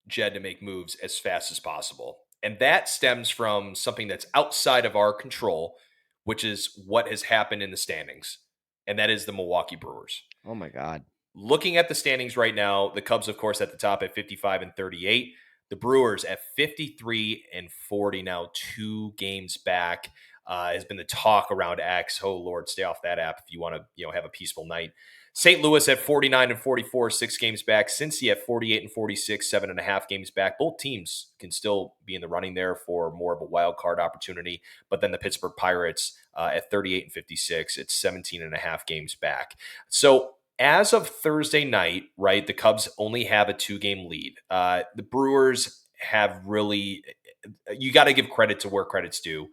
Jed to make moves as fast as possible. And that stems from something that's outside of our control, which is what has happened in the standings. And that is the Milwaukee Brewers. Oh my God. Looking at the standings right now, the Cubs, of course, at the top at 55 and 38. The Brewers at 53 and 40 now, 2 games back. Has been the talk around X. Oh Lord, stay off that app if you want to, have a peaceful night. St. Louis at 49 and 44, 6 games back. Cincy at 48 and 46, 7.5 games back. Both teams can still be in the running there for more of a wild card opportunity. But then the Pittsburgh Pirates at 38 and 56, it's 17.5 games back. So as of Thursday night, right, the Cubs only have a 2-game lead. The Brewers have really, you got to give credit to where credit's due.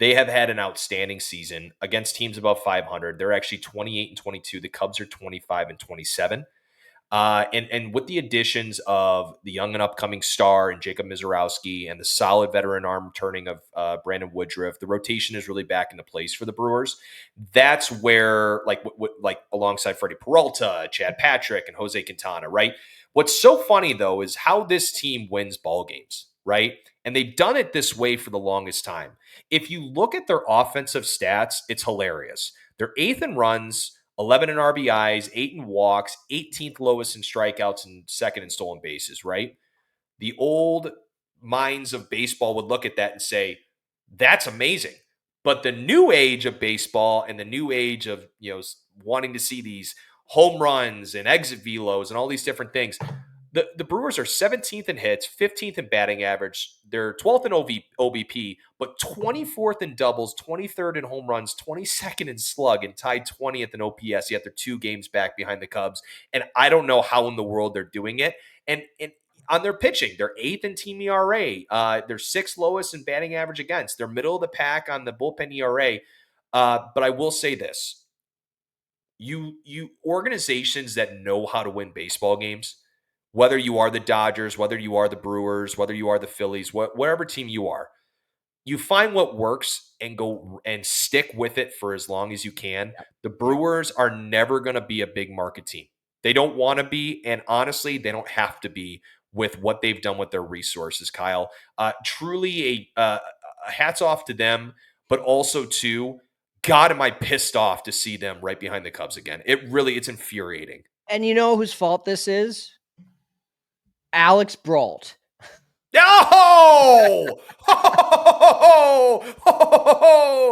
They have had an outstanding season against teams above 500. They're actually 28 and 22. The Cubs are 25 and 27. And with the additions of the young and upcoming star and Jacob Mizorowski and the solid veteran arm turning of Brandon Woodruff, the rotation is really back into place for the Brewers. That's where, like alongside Freddie Peralta, Chad Patrick, and Jose Quintana, right? What's so funny though is how this team wins ball games, right? And they've done it this way for the longest time. If you look at their offensive stats, it's hilarious. They're 8th in runs, 11 in RBIs, 8 in walks, 18th lowest in strikeouts, and 2nd in stolen bases, right? The old minds of baseball would look at that and say, that's amazing. But the new age of baseball and the new age of, wanting to see these home runs and exit velos and all these different things, the Brewers are 17th in hits, 15th in batting average. They're 12th in OBP, but 24th in doubles, 23rd in home runs, 22nd in slug, and tied 20th in OPS, yet they're 2 games back behind the Cubs. And I don't know how in the world they're doing it. And on their pitching, they're 8th in team ERA. They're 6th lowest in batting average against. They're middle of the pack on the bullpen ERA. But I will say this. You organizations that know how to win baseball games, whether you are the Dodgers, whether you are the Brewers, whether you are the Phillies, whatever team you are, you find what works and go and stick with it for as long as you can. The Brewers are never going to be a big market team. They don't want to be, and honestly, they don't have to be with what they've done with their resources, Kyle. Truly a hats off to them, but also to God, am I pissed off to see them right behind the Cubs again. It's infuriating. And you know whose fault this is? Alex Brault. No!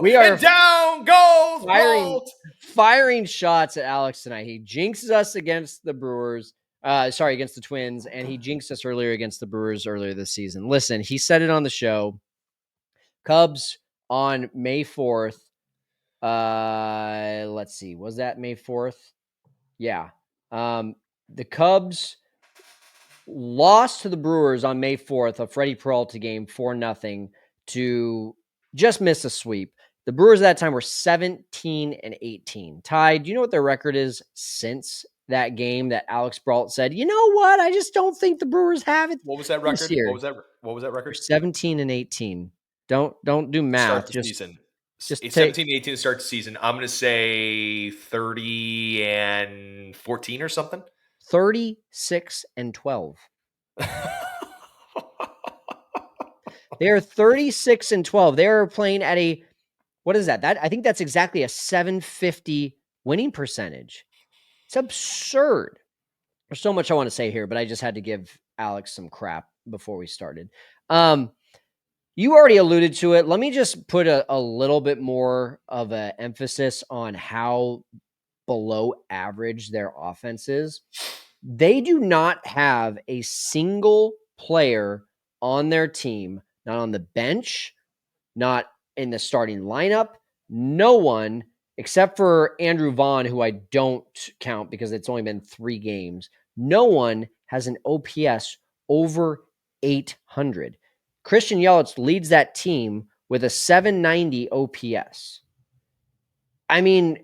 We are and down goes firing shots at Alex tonight. He jinxes us against the Brewers. Against the Twins, and he jinxed us earlier against the Brewers earlier this season. Listen, he said it on the show. Cubs on May 4th. Let's see. Was that May 4th? Yeah. The Cubs lost to the Brewers on May 4th, a Freddie Peralta game, 4-0 to just miss a sweep. The Brewers at that time were 17-18. Ty, do you know what their record is since that game that Alex Brault said, you know what? I just don't think the Brewers have it What was that this record? year. What was that They're record? 17-18. Don't do To start math. the Just season. take 17-18 to start the season. I'm going to say 30-14 or something. 36-12. They are 36-12. They are playing at a, what is that? I think that's exactly a 750 winning percentage. It's absurd. There's so much I want to say here, but I just had to give Alex some crap before we started. You already alluded to it. Let me just put a little bit more of an emphasis on how below average their offense is. They do not have a single player on their team, not on the bench, not in the starting lineup. No one except for Andrew Vaughn, who I don't count because it's only been 3 games. No one has an OPS over 800. Christian Yelich leads that team with a 790 OPS. I mean,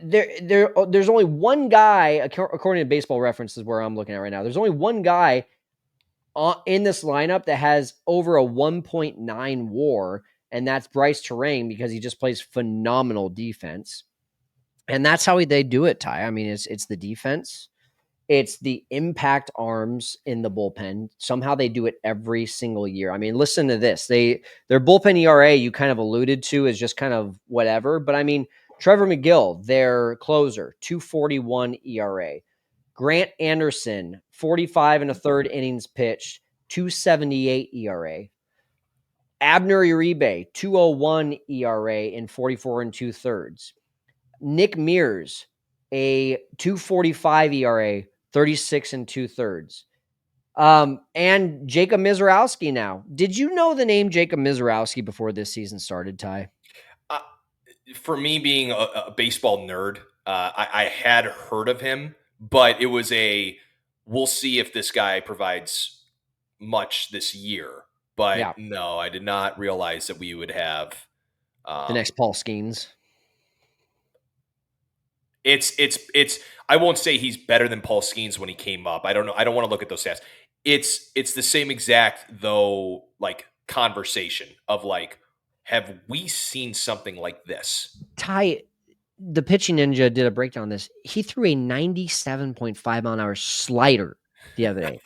there's only one guy, according to Baseball References, where I'm looking at right now. There's only one guy in this lineup that has over a 1.9 WAR, and that's Bryce Terrain because he just plays phenomenal defense. And that's how they do it, Ty. I mean, it's the defense. It's the impact arms in the bullpen. Somehow they do it every single year. I mean, listen to this. Their bullpen ERA, you kind of alluded to, is just kind of whatever. But I mean, Trevor McGill, their closer, 241 ERA. Grant Anderson, 45 and a third innings pitched, 278 ERA. Abner Uribe, 201 ERA in 44 and 2/3. Nick Mears, a 245 ERA, 36 and 2/3. And Jacob Mizorowski now. Did you know the name Jacob Mizorowski before this season started, Ty? Uh, for me, being a baseball nerd, I had heard of him, but it was we'll see if this guy provides much this year. But Yeah. no, I did not realize that we would have. The next Paul Skeens. It's. I won't say he's better than Paul Skeens when he came up. I don't know. I don't want to look at those stats. It's the same exact though, like conversation of like, have we seen something like this? Ty, the pitching ninja did a breakdown on this. He threw a 97.5 mile an hour slider the other day.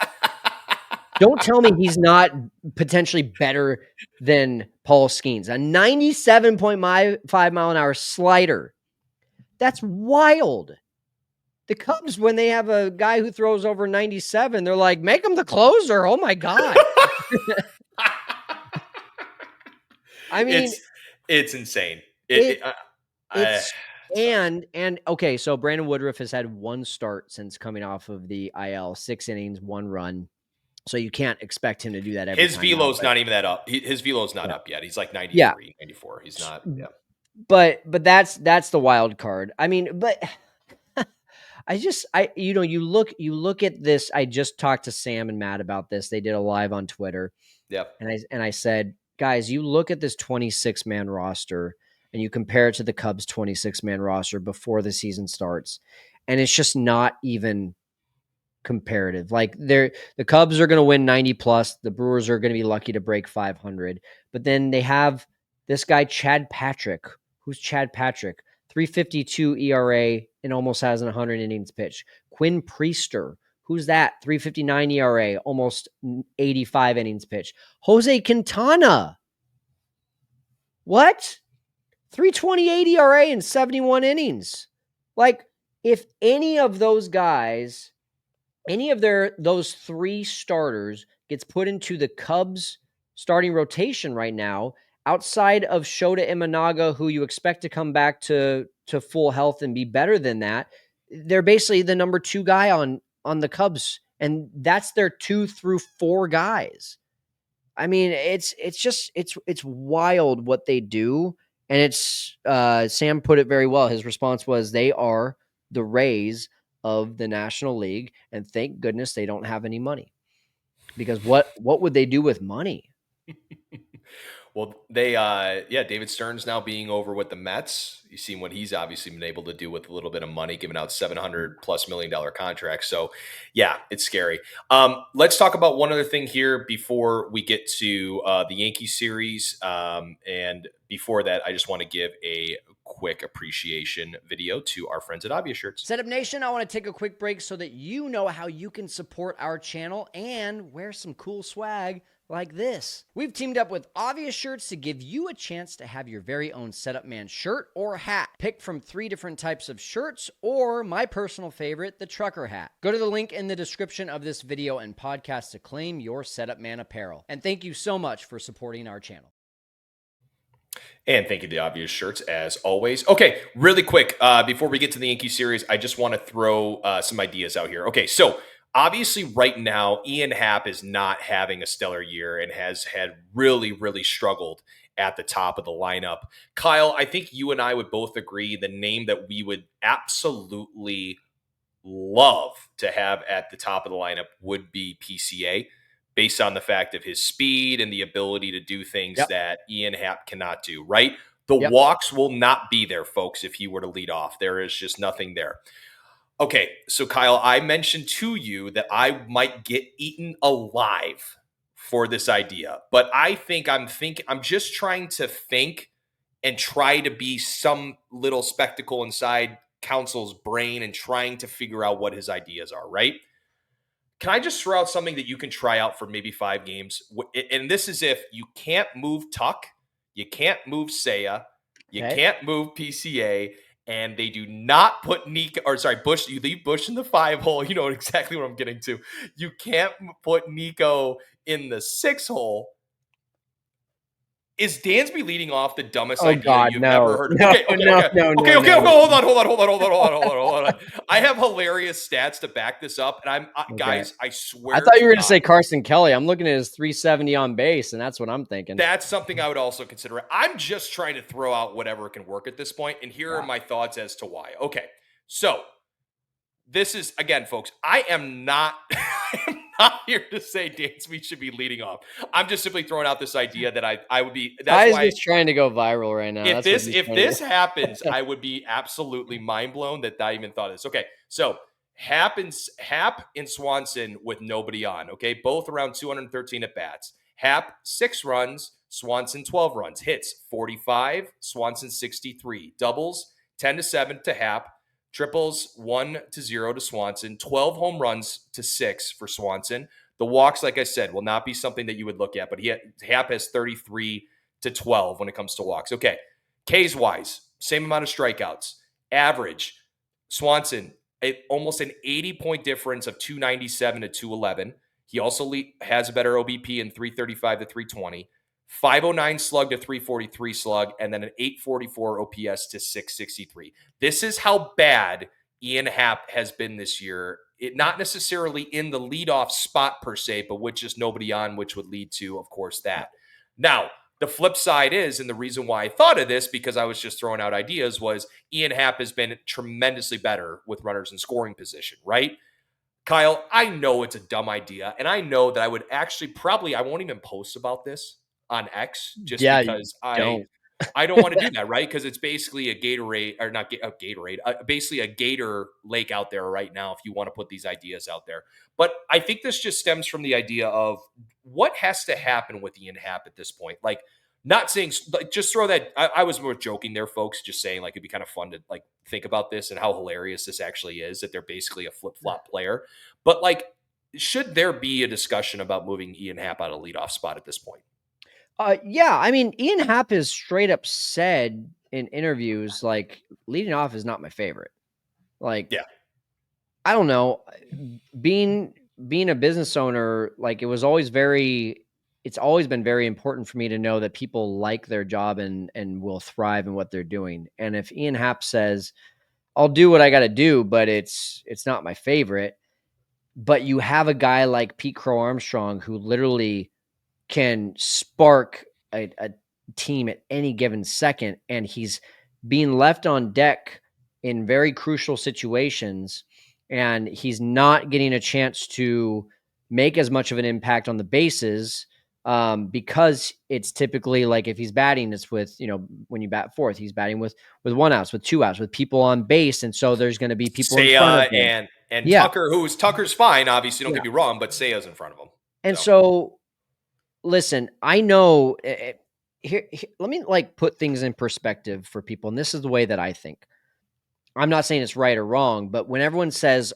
Don't tell me he's not potentially better than Paul Skeens. A 97.5 mile an hour slider. That's wild. The Cubs, when they have a guy who throws over 97, they're like, make him the closer. Oh my God. I mean, it's insane. Okay, so Brandon Woodruff has had 1 start since coming off of the IL, 6 innings, 1 run. So you can't expect him to do that every his time. Velo's not even that up. His velo's not up yet. He's like 93, yeah. 94. He's not. Yeah. But that's the wild card. I mean, but you look at this. I just talked to Sam and Matt about this. They did a live on Twitter. Yep. And I said, guys, you look at this 26-man roster and you compare it to the Cubs 26-man roster before the season starts, and it's just not even comparative. Like the Cubs are going to win 90 plus. The Brewers are going to be lucky to break 500. But then they have this guy, Chad Patrick. Who's Chad Patrick? 352 ERA and almost has an 100 innings pitch. Quinn Priester. Who's that? 359 ERA, almost 85 innings pitch. Jose Quintana. What? 328 ERA and 71 innings. Like, if any of those guys, any of those 3 starters gets put into the Cubs starting rotation right now, outside of Shota Imanaga, who you expect to come back to full health and be better than that, they're basically the number 2 guy on the Cubs, and that's their 2 through 4 guys. I mean, it's wild what they do, and it's Sam put it very well. His response was, "They are the Rays of the National League, and thank goodness they don't have any money, because what would they do with money?" Well, David Stern's now being over with the Mets. You've seen what he's obviously been able to do with a little bit of money, giving out $700+ million contracts. So, yeah, it's scary. Let's talk about one other thing here before we get to the Yankee series. And before that, I just want to give a quick appreciation video to our friends at Obvious Shirts. Setup Nation, I want to take a quick break so that you know how you can support our channel and wear some cool swag like this. We've teamed up with Obvious Shirts to give you a chance to have your very own Setup Man shirt or hat. Pick from 3 different types of shirts or my personal favorite, the trucker hat. Go to the link in the description of this video and podcast to claim your Setup Man apparel. And thank you so much for supporting our channel. And thank you to the Obvious Shirts, as always. Okay, really quick, before we get to the Yankee series, I just want to throw some ideas out here. Okay, so obviously right now, Ian Happ is not having a stellar year and has had really, really struggled at the top of the lineup. Kyle, I think you and I would both agree the name that we would absolutely love to have at the top of the lineup would be PCA, based on the fact of his speed and the ability to do things that Ian Happ cannot do, right? The walks will not be there, folks, if he were to lead off. There is just nothing there. Okay, so Kyle, I mentioned to you that I might get eaten alive for this idea, but I'm just trying to think and try to be some little spectacle inside Council's brain and trying to figure out what his ideas are, right? Can I just throw out something that you can try out for maybe 5 games? And this is if you can't move Tuck, you can't move Seiya, you can't move PCA, and they do not put Bush. You leave Bush in the 5 hole. You know exactly what I'm getting to. You can't put Nico in the 6 hole. Is Dansby leading off the dumbest idea you've ever heard? No, Okay. Hold on. I have hilarious stats to back this up, and guys, I swear. I thought you were going to say Carson Kelly. I'm looking at his 370 on base, and that's what I'm thinking. That's something I would also consider. I'm just trying to throw out whatever can work at this point, and here are my thoughts as to why. Okay, so this is, again, folks, I am not here to say Dansby should be leading off. I'm just simply throwing out this idea that I would be. That's why he's trying to go viral right now. If this happens, I would be absolutely mind blown that I even thought of this. Okay, so Happ and Swanson with nobody on. Okay, both around 213 at bats. Happ 6 runs, Swanson 12 runs. Hits 45, Swanson 63. Doubles 10-7 to Happ. Triples 1-0 to Swanson. 12 home runs to 6 for Swanson. The walks, like I said, will not be something that you would look at, but Happ has 33-12 when it comes to walks. Okay, Ks wise, same amount of strikeouts. Average, Swanson, almost an 80-point difference of 297 to 211. He also has a better OBP in 335 to 320. 509 slug to 343 slug, and then an 844 OPS to 663. This is how bad Ian Happ has been this year. It not necessarily in the leadoff spot per se, but with just nobody on, which would lead to, of course, that. Now, the flip side is, and the reason why I thought of this, because I was just throwing out ideas, was Ian Happ has been tremendously better with runners in scoring position, right? Kyle, I know it's a dumb idea, and I know that I would actually I won't even post about this on X just because I don't want to do that, right? Because it's basically a Gatorade, or not a Gatorade, basically a Gator lake out there right now if you want to put these ideas out there. But I think this just stems from the idea of what has to happen with Ian Happ at this point. Like, not saying, like, just throw that. I was more joking there, folks, just saying like it'd be kind of fun to like think about this and how hilarious this actually is, that they're basically a flip-flop player. But like, should there be a discussion about moving Ian Happ out of leadoff spot at this point? Yeah, I mean, Ian Happ has straight up said in interviews, like, leading off is not my favorite. Like, yeah, I don't know. Being a business owner, like, it's always been very important for me to know that people like their job and will thrive in what they're doing. And if Ian Happ says, I'll do what I got to do, but it's not my favorite, but you have a guy like Pete Crow Armstrong who literally can spark a team at any given second, and he's being left on deck in very crucial situations, and he's not getting a chance to make as much of an impact on the bases, because it's typically like if he's batting, it's with, when you bat fourth, he's batting with one outs, with two outs, with people on base, and so there's going to be people in front of Seiya him. and Yeah, Tucker, Tucker's fine, obviously, don't yeah. get me wrong, but Seiya's in front of him. And So so, listen, I know. Here, let me like put things in perspective for people, and this is the way that I think. I'm not saying it's right or wrong, but when everyone says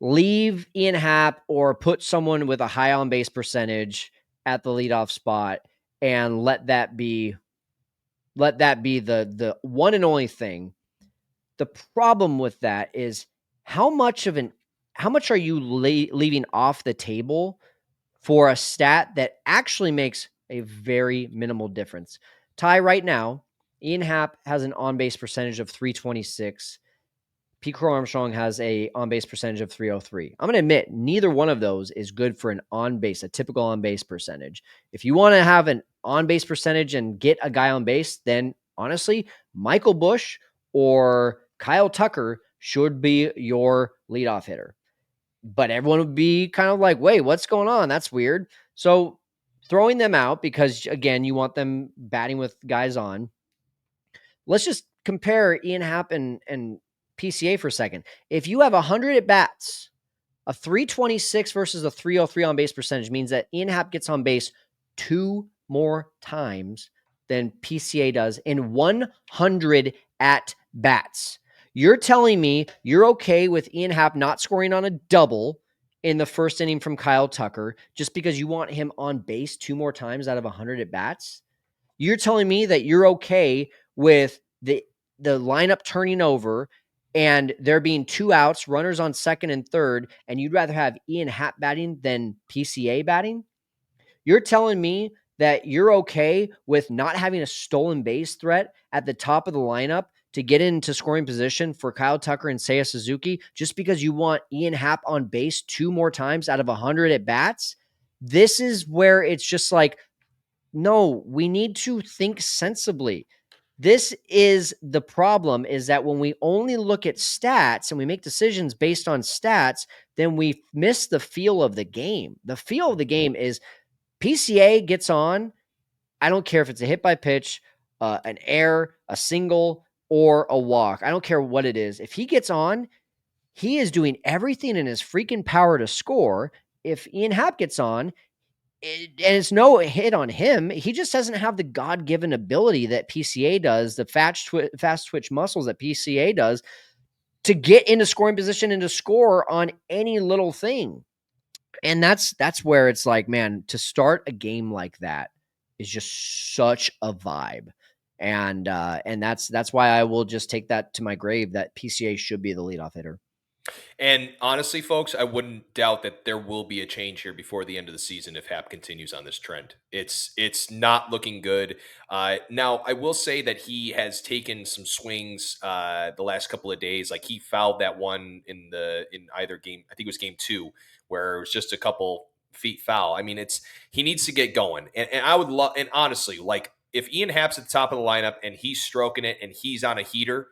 leave Ian Happ or put someone with a high on base percentage at the leadoff spot and let that be the one and only thing. The problem with that is how much are you leaving off the table for a stat that actually makes a very minimal difference. Ty, right now, Ian Happ has an on-base percentage of 326. Pete Crow Armstrong has a on-base percentage of 303. I'm going to admit neither one of those is good for a typical on-base percentage. If you want to have an on-base percentage and get a guy on base, then honestly, Michael Busch or Kyle Tucker should be your leadoff hitter. But everyone would be kind of like, wait, what's going on? That's weird. So throwing them out because, again, you want them batting with guys on. Let's just compare Ian Happ and PCA for a second. If you have 100 at bats, a 326 versus a 303 on base percentage means that Ian Happ gets on base 2 more times than PCA does in 100 at bats. You're telling me you're okay with Ian Happ not scoring on a double in the first inning from Kyle Tucker just because you want him on base 2 more times out of 100 at bats? You're telling me that you're okay with the lineup turning over and there being 2 outs, runners on second and third, and you'd rather have Ian Happ batting than PCA batting? You're telling me that you're okay with not having a stolen base threat at the top of the lineup to get into scoring position for Kyle Tucker and Seiya Suzuki just because you want Ian Happ on base 2 more times out of 100 at bats? This is where it's just like, no, we need to think sensibly. This is the problem, is that when we only look at stats and we make decisions based on stats, then we miss the feel of the game. The feel of the game is PCA gets on. I don't care if it's a hit by pitch, an error, a single, or a walk. I don't care what it is. If he gets on, he is doing everything in his freaking power to score. If Ian Happ gets on, and it's no hit on him. He just doesn't have the God-given ability that PCA does, the fast twitch muscles that PCA does to get into scoring position and to score on any little thing. And that's where it's like, man, to start a game like that is just such a vibe. And that's why I will just take that to my grave that PCA should be the leadoff hitter. And honestly, folks, I wouldn't doubt that there will be a change here before the end of the season if Hap continues on this trend. It's not looking good. Now, I will say that he has taken some swings the last couple of days. Like he fouled that one in either game. I think it was game two, where it was just a couple feet foul. I mean, he needs to get going. And I would love. And honestly, like if Ian Happ's at the top of the lineup and he's stroking it and he's on a heater,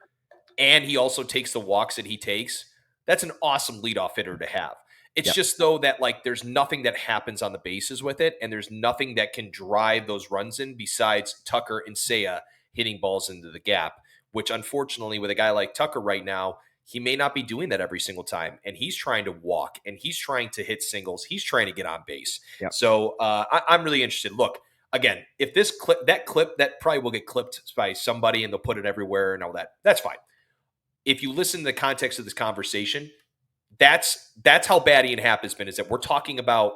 and he also takes the walks that he takes, that's an awesome leadoff hitter to have. It's Yep. just though that like there's nothing that happens on the bases with it, and there's nothing that can drive those runs in besides Tucker and Seiya hitting balls into the gap. Which unfortunately, with a guy like Tucker right now, he may not be doing that every single time, and he's trying to walk and he's trying to hit singles. He's trying to get on base. Yep. So I'm really interested. Look, again, if this clip that probably will get clipped by somebody and they'll put it everywhere and all that. That's fine. If you listen to the context of this conversation, that's how bad Ian Happ has been. Is that we're talking about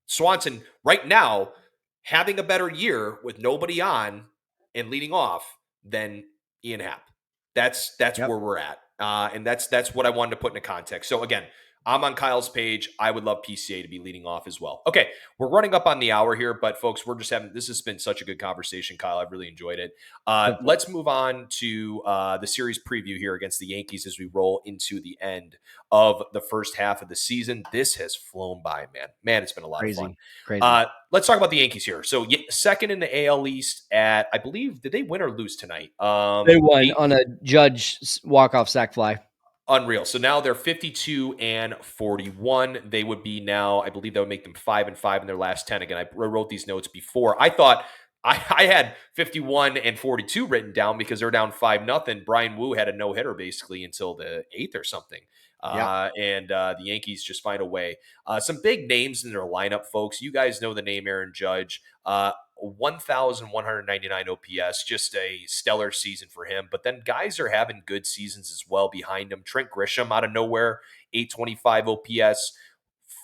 Swanson right now having a better year with nobody on and leading off than Ian Happ. That's Yep. where we're at, and that's what I wanted to put into context. So again, I'm on Kyle's page. I would love PCA to be leading off as well. Okay, we're running up on the hour here, but folks, we're just having this has been such a good conversation, Kyle. I've really enjoyed it. Let's move on to the series preview here against the Yankees as we roll into the end of the first half of the season. This has flown by, man. Man, it's been a lot of fun. Crazy, crazy. Let's talk about the Yankees here. So, second in the AL East at, I believe, did they win or lose tonight? They won Eight, on a Judge walk-off sac fly. unreal. So now they're 52 and 41. They would be now, I believe that would make them 5-5 in their last 10. Again, I wrote these notes before. I thought I had 51 and 42 written down because they're down 5-0. Brian Wu had a no hitter basically until the eighth or something. Yeah. The Yankees just find a way. Some big names in their lineup, folks. You guys know the name Aaron Judge. 1,199 OPS, just a stellar season for him. But then guys are having good seasons as well behind him. Trent Grisham out of nowhere, 825 OPS.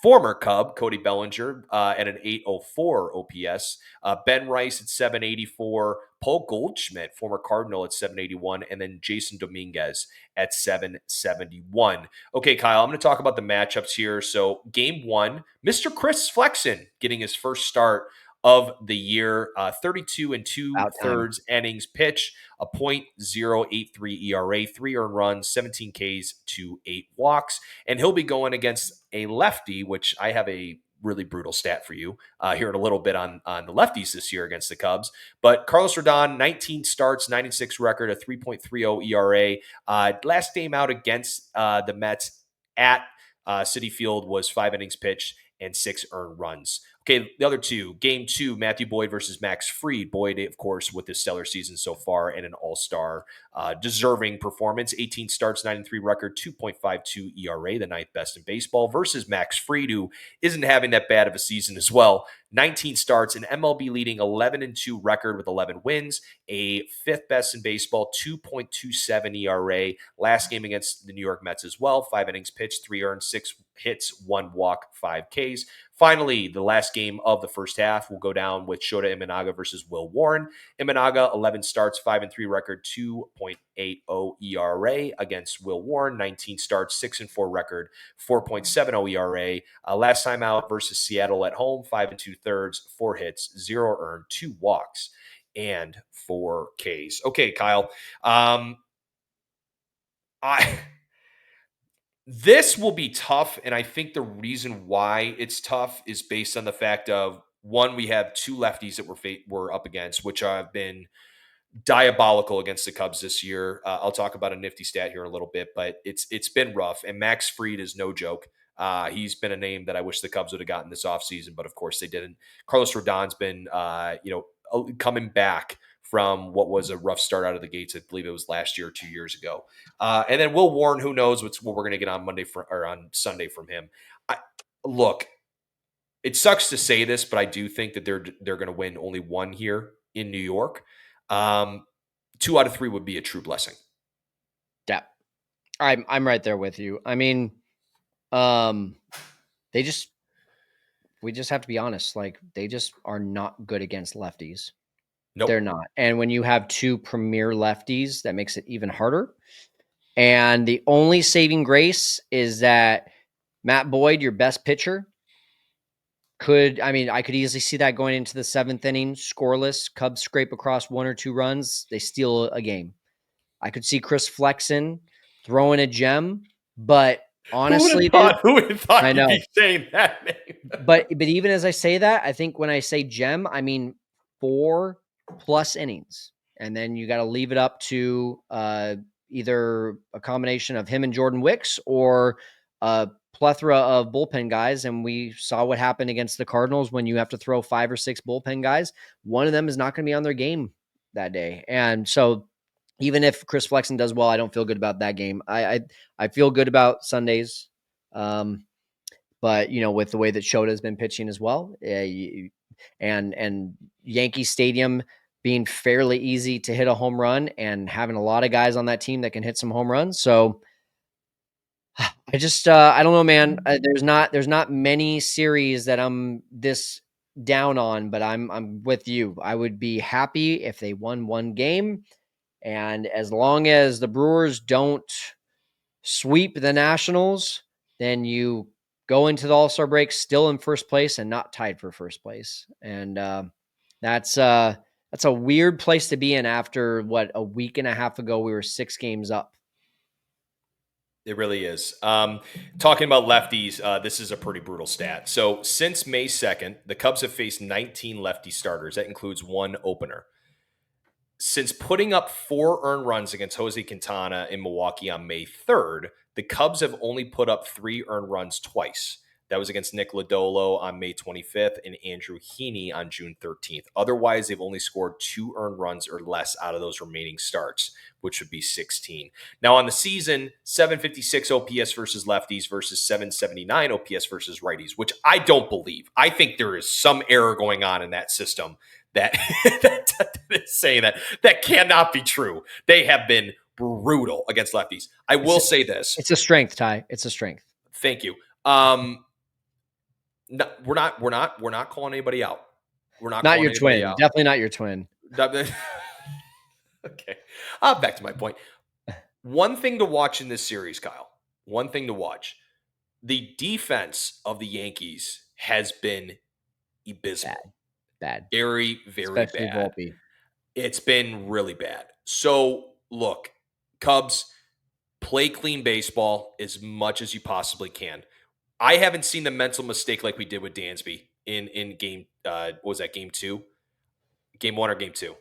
Former Cub, Cody Bellinger, at an 804 OPS. Ben Rice at 784. Paul Goldschmidt, former Cardinal, at 781. And then Jason Dominguez at 771. Okay, Kyle, I'm going to talk about the matchups here. So, game one, Mr. Chris Flexen getting his first start of the year, 32 and two About time. thirds innings pitch, a .083 ERA, 3 earned runs, 17 Ks to 8 walks, and he'll be going against a lefty, which I have a really brutal stat for you here in a little bit on the lefties this year against the Cubs. But Carlos Rodon, 19 starts, 96 record, a 3.30 ERA. Last game out against the Mets at Citi Field was 5 innings pitched and 6 earned runs. Okay, the other two. Game two, Matthew Boyd versus Max Fried. Boyd, of course, with his stellar season so far and an all-star deserving performance. 18 starts, 9-3 record, 2.52 ERA, the ninth best in baseball, versus Max Fried, who isn't having that bad of a season as well. 19 starts, an MLB leading 11-2 record with 11 wins, a fifth best in baseball, 2.27 ERA. Last game against the New York Mets as well. 5 innings pitched, 3 earned, 6 hits, 1 walk, 5 Ks. Finally, the last game of the first half will go down with Shota Imanaga versus Will Warren. Imanaga, 11 starts, 5-3 record, 2.80 ERA against Will Warren. 19 starts, 6-4 record, 4.70 ERA. Last time out versus Seattle at home, 5 2/3, 4 hits, 0 earned, 2 walks, and 4 Ks. Okay, Kyle. This will be tough, and I think the reason why it's tough is based on the fact of, one, we have two lefties that we're up against, which have been diabolical against the Cubs this year. I'll talk about a nifty stat here in a little bit, but it's been rough, and Max Fried is no joke. He's been a name that I wish the Cubs would have gotten this offseason, but of course they didn't. Carlos Rodon's been, coming back from what was a rough start out of the gates. I believe it was last year or 2 years ago. And then Will Warren, who knows what we're going to get on on Sunday from him. Look, it sucks to say this, but I do think that they're going to win only one here in New York. 2 out of 3 would be a true blessing. Yeah, I'm right there with you. I mean, we just have to be honest. Like, they just are not good against lefties. Nope. They're not. And when you have two premier lefties, that makes it even harder. And the only saving grace is that Matt Boyd, your best pitcher, I could easily see that going into the 7th inning, scoreless. Cubs scrape across 1 or 2 runs. They steal a game. I could see Chris Flexen throwing a gem, but honestly, who would have thought I know. You'd be saying that name? but even as I say that, I think when I say gem, I mean 4+ innings, and then you got to leave it up to either a combination of him and Jordan Wicks or a plethora of bullpen guys. And we saw what happened against the Cardinals when you have to throw 5 or 6 bullpen guys. One of them is not going to be on their game that day, and so even if Chris Flexen does well, I don't feel good about that game. I feel good about Sundays. But with the way that Shota has been pitching as well, and Yankee Stadium being fairly easy to hit a home run and having a lot of guys on that team that can hit some home runs. So I just I don't know, man. There's not many series that I'm this down on, but I'm with you. I would be happy if they won one game, and as long as the Brewers don't sweep the Nationals, then you go into the All-Star break still in first place and not tied for first place. And that's a weird place to be in after a week and a half ago we were 6 games up. It really is. Talking about lefties, this is a pretty brutal stat. So since May 2nd, the Cubs have faced 19 lefty starters. That includes one opener. Since putting up 4 earned runs against Jose Quintana in Milwaukee on May 3rd, the Cubs have only put up 3 earned runs twice. That was against Nick Lodolo on May 25th and Andrew Heaney on June 13th. Otherwise, they've only scored 2 earned runs or less out of those remaining starts, which would be 16. Now, on the season, 756 OPS versus lefties versus 779 OPS versus righties, which I don't believe. I think there is some error going on in that system that, that is saying that cannot be true. They have been brutal against lefties. I will say this. It's a strength, Ty. It's a strength. Thank you. No, we're not calling anybody out. We're not Not calling your anybody twin. out. Definitely not your twin. Okay. Back to my point. One thing to watch in this series, Kyle. One thing to watch. The defense of the Yankees has been abysmal. Bad. Very, very Especially bad. Volpe. It's been really bad. So, look, Cubs, play clean baseball as much as you possibly can. I haven't seen the mental mistake like we did with Dansby in game, what was that, game 2? Game 1 or game 2?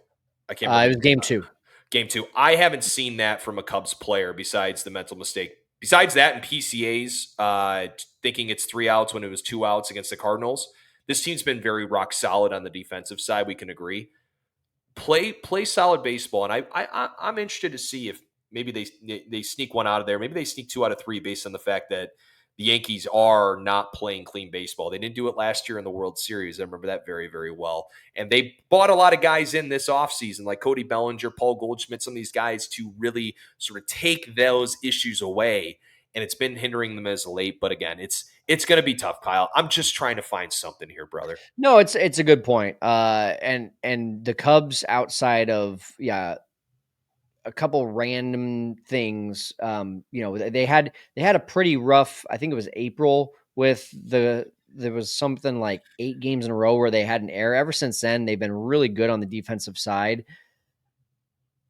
I can't remember. It was game 2. Game 2. I haven't seen that from a Cubs player besides the mental mistake. Besides that and PCAs, thinking it's 3 outs when it was 2 outs against the Cardinals. This team's been very rock solid on the defensive side. We can agree. Play solid baseball, and I'm interested to see if maybe they sneak one out of there. Maybe they sneak 2 out of 3 based on the fact that the Yankees are not playing clean baseball. They didn't do it last year in the World Series. I remember that very, very well. And they bought a lot of guys in this offseason, like Cody Bellinger, Paul Goldschmidt, some of these guys to really sort of take those issues away. And it's been hindering them as of late. But again, it's going to be tough, Kyle. I'm just trying to find something here, brother. No, it's a good point. And the Cubs outside of a couple random things. They had a pretty rough. I think it was April with there was something like 8 games in a row where they had an error. Ever since then, they've been really good on the defensive side.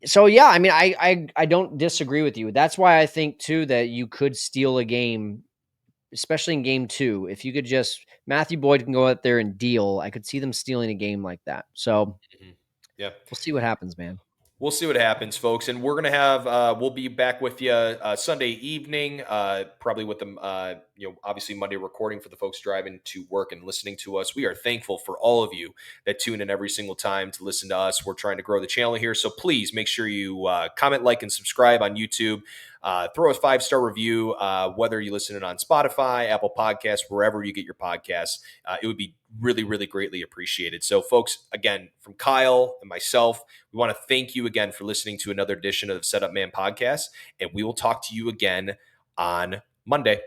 So yeah, I mean, I don't disagree with you. That's why I think too that you could steal a game, especially in game 2. If you could just Matthew Boyd can go out there and deal, I could see them stealing a game like that. So Yeah, we'll see what happens, man. We'll see what happens, folks. And we're going to have, we'll be back with you Sunday evening, probably with them, obviously Monday recording for the folks driving to work and listening to us. We are thankful for all of you that tune in every single time to listen to us. We're trying to grow the channel here. So please make sure you comment, like, and subscribe on YouTube. Throw us a 5-star review, whether you listen it on Spotify, Apple Podcasts, wherever you get your podcasts. It would be really, really greatly appreciated. So, folks, again, from Kyle and myself, we want to thank you again for listening to another edition of the Setup Man podcast, and we will talk to you again on Monday.